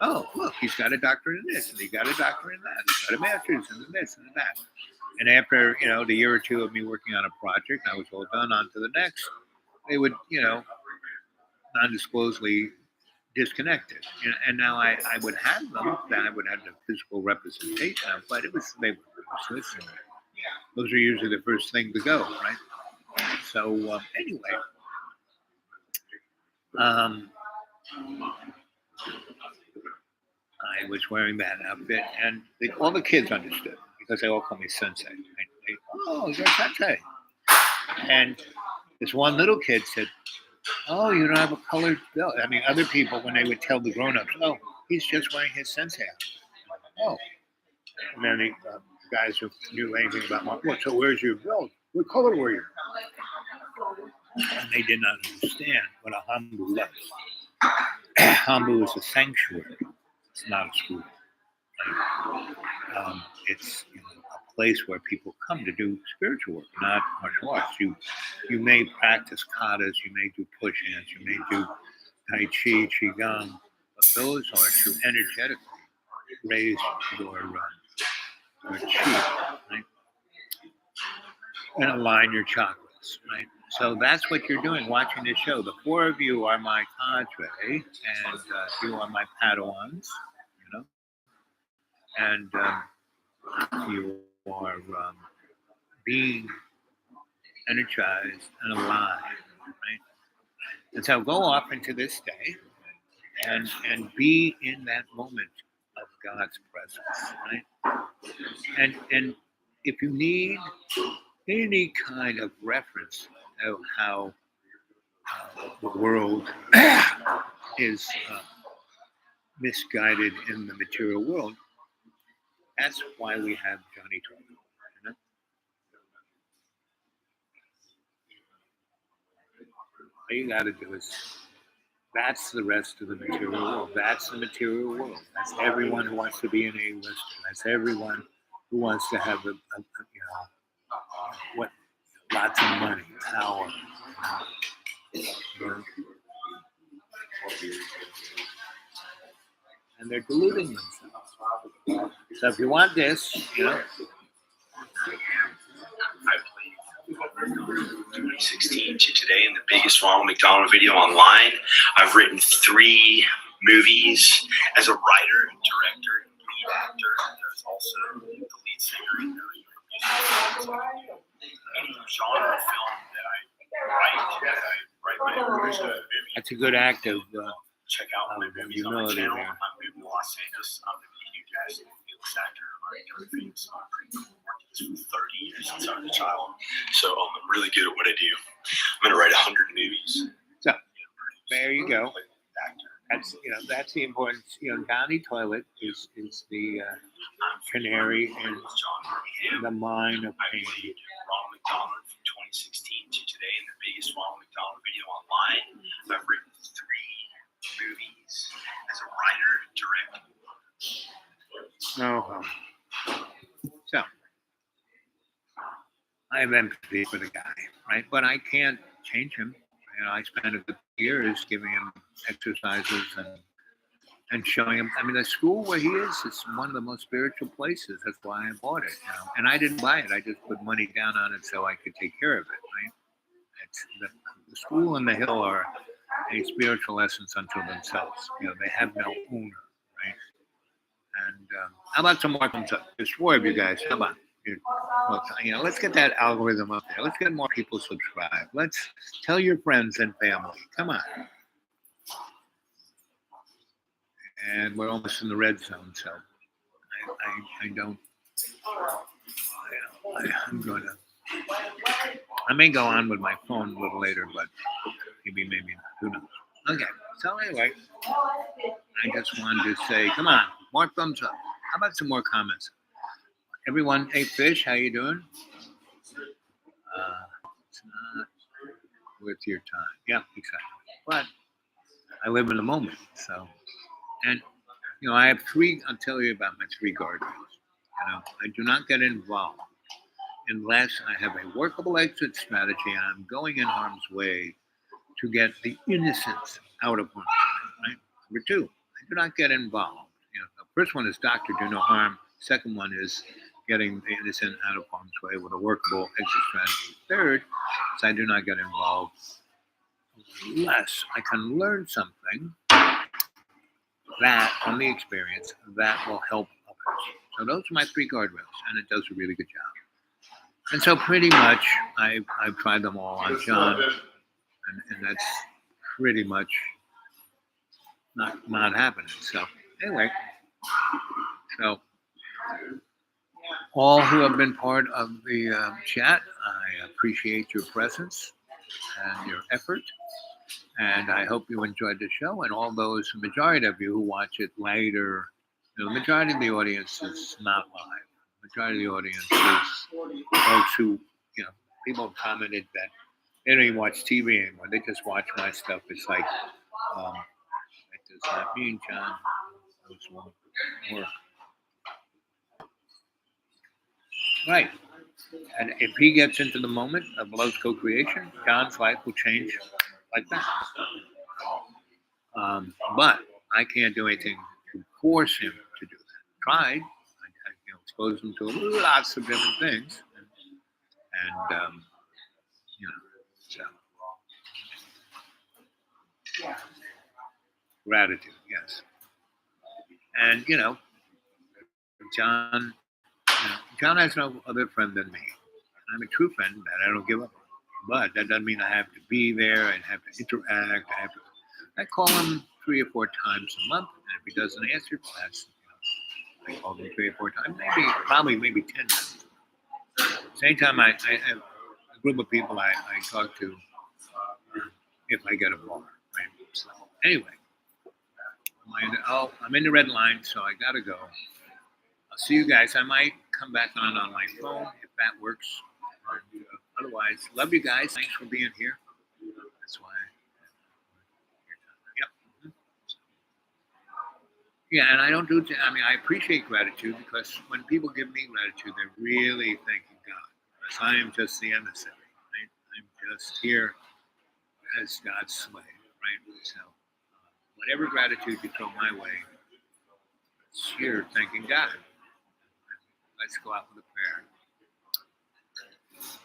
oh, look, he's got a doctorate in this, and he got a doctorate in that, he's got a master's in this and that. And after the year or two of me working on a project, I was all done. On to the next. They would non-disclosedly disconnect it, and now I would have them. Then I would have the physical representation of, but they were useless. Those are usually the first thing to go, right? So anyway, I was wearing that outfit, and all the kids understood because they all call me Sensei. Oh, you're Sensei. And this one little kid said, oh, you don't have a colored belt. I mean, other people, when they would tell the grown-ups, oh, he's just wearing his Sensei outfit. Oh. And then the guys who knew anything about my, well, so where's your belt? What color were you? And they did not understand what a Hambu was. Hambu is a sanctuary. It's not a school. It's a place where people come to do spiritual work, not martial arts. You may practice katas, you may do push hands, you may do tai chi, qigong, but those are to energetically raise your chi, right? And align your chakras, right? So that's what you're doing watching this show. The four of you are my cadre, and you are my Padawans, and you are being energized and alive, right? And so go off into this day and be in that moment of God's presence, right? And if you need any kind of reference of how the world is misguided in the material world. That's why we have Johnny Toilet. You know? All you got to do is, that's the rest of the material world. That's the material world. That's everyone who wants to be an A-lister. That's everyone who wants to have what, lots of money, power. And they're deluding themselves. So if you want this, you know, I believe 2016 to today, in the biggest Ronald McDonald video online. I've written 3 movies as a writer, director, and lead actor. There's also the lead singer in any genre of film that I write my own. that's a good act of Check out my movies on my humility channel. there. I'm moving to Los Angeles. I'm going to be a huge actor, actor. I'm everything. So I'm pretty cool. Working this for 30 years since I was a child. So I'm really good at what I do. I'm going to write 100 movies. So there you go. Actor. That's the importance. Johnny Toilet is the canary in the mine of I pain. played Ronald McDonald from 2016 to today, in the biggest Ronald McDonald video online. I've written 3 movies as a writer, director. So I have empathy for the guy, right? But I can't change him. I spent a good years giving him exercises and showing him. I mean, the school where he is one of the most spiritual places. That's why I bought it. And I didn't buy it. I just put money down on it so I could take care of it, right? It's the school and the hill are a spiritual essence unto themselves. They have no owner, right? And how about some more thumbs up? There's 4 of you guys. How about? Let's get that algorithm up there. Let's get more people subscribed. Let's tell your friends and family. Come on. And we're almost in the red zone, so I don't. I'm going to. I may go on with my phone a little later, but maybe not. Who knows? Okay. So anyway, I just wanted to say, come on, more thumbs up. How about some more comments? Everyone, hey Fish, how you doing? It's not worth your time. Yeah, exactly. But I live in the moment, so. And I have 3. I'll tell you about my 3 guardrails. I do not get involved unless I have a workable exit strategy and I'm going in harm's way to get the innocents out of harm's way. Right? Number 2, I do not get involved. The first one is doctor, do no harm. Second one is getting the innocent out of harm's way with a workable exit strategy. Third is I do not get involved unless I can learn something that from the experience that will help others. So those are my 3 guardrails, and it does a really good job. And so pretty much I've tried them all on John, and that's pretty much not happening. So anyway, so all who have been part of the chat, I appreciate your presence and your effort. And I hope you enjoyed the show. And all those, the majority of you who watch it later, the majority of the audience is not live. The majority of the audience is folks who, people have commented that they don't even watch TV anymore. They just watch my stuff. It's like, that does not mean, John, those won't work. Right. And if he gets into the moment of love's co-creation, John's life will change like that. But I can't do anything to force him to do that. Tried. I expose him to lots of different things. And so. Gratitude, yes. And, John has no other friend than me. I'm a true friend that I don't give up on. But that doesn't mean I have to be there and have to interact. I call him 3 or 4 times a month, and if he doesn't answer, that's I call him 3 or 4 times, maybe 10 times. Same time I have a group of people I talk to if I get a bar. Right? So anyway, I'm in the red line, so I gotta go. I'll see you guys. I might come back on my phone if that works. And, otherwise, love you guys. Thanks for being here. That's why. Yep. Yeah, and I don't do. I appreciate gratitude because when people give me gratitude, they're really thanking God. Because I am just the emissary. Right? I'm just here as God's slave. Right? So, whatever gratitude you throw my way, it's here thanking God. Let's go out with a prayer.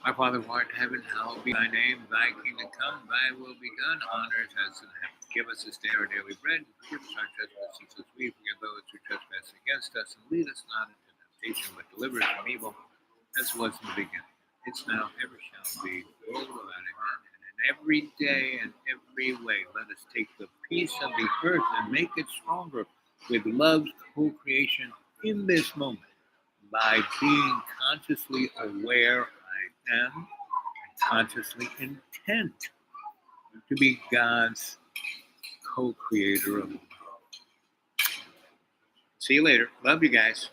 Our Father who art in heaven, hallowed be thy name. Thy kingdom come, thy will be done on earth as in heaven. Give us this day our daily bread. Forgive us our trespasses as we forgive those who trespass against us. And lead us not into temptation, but deliver us from evil, as was in the beginning. It's now, ever shall be, world without end. And in every day and every way, let us take the peace of the earth and make it stronger with love's co-creation in this moment by being consciously aware I am and consciously intent to be God's co-creator of the world. See you later. Love you guys.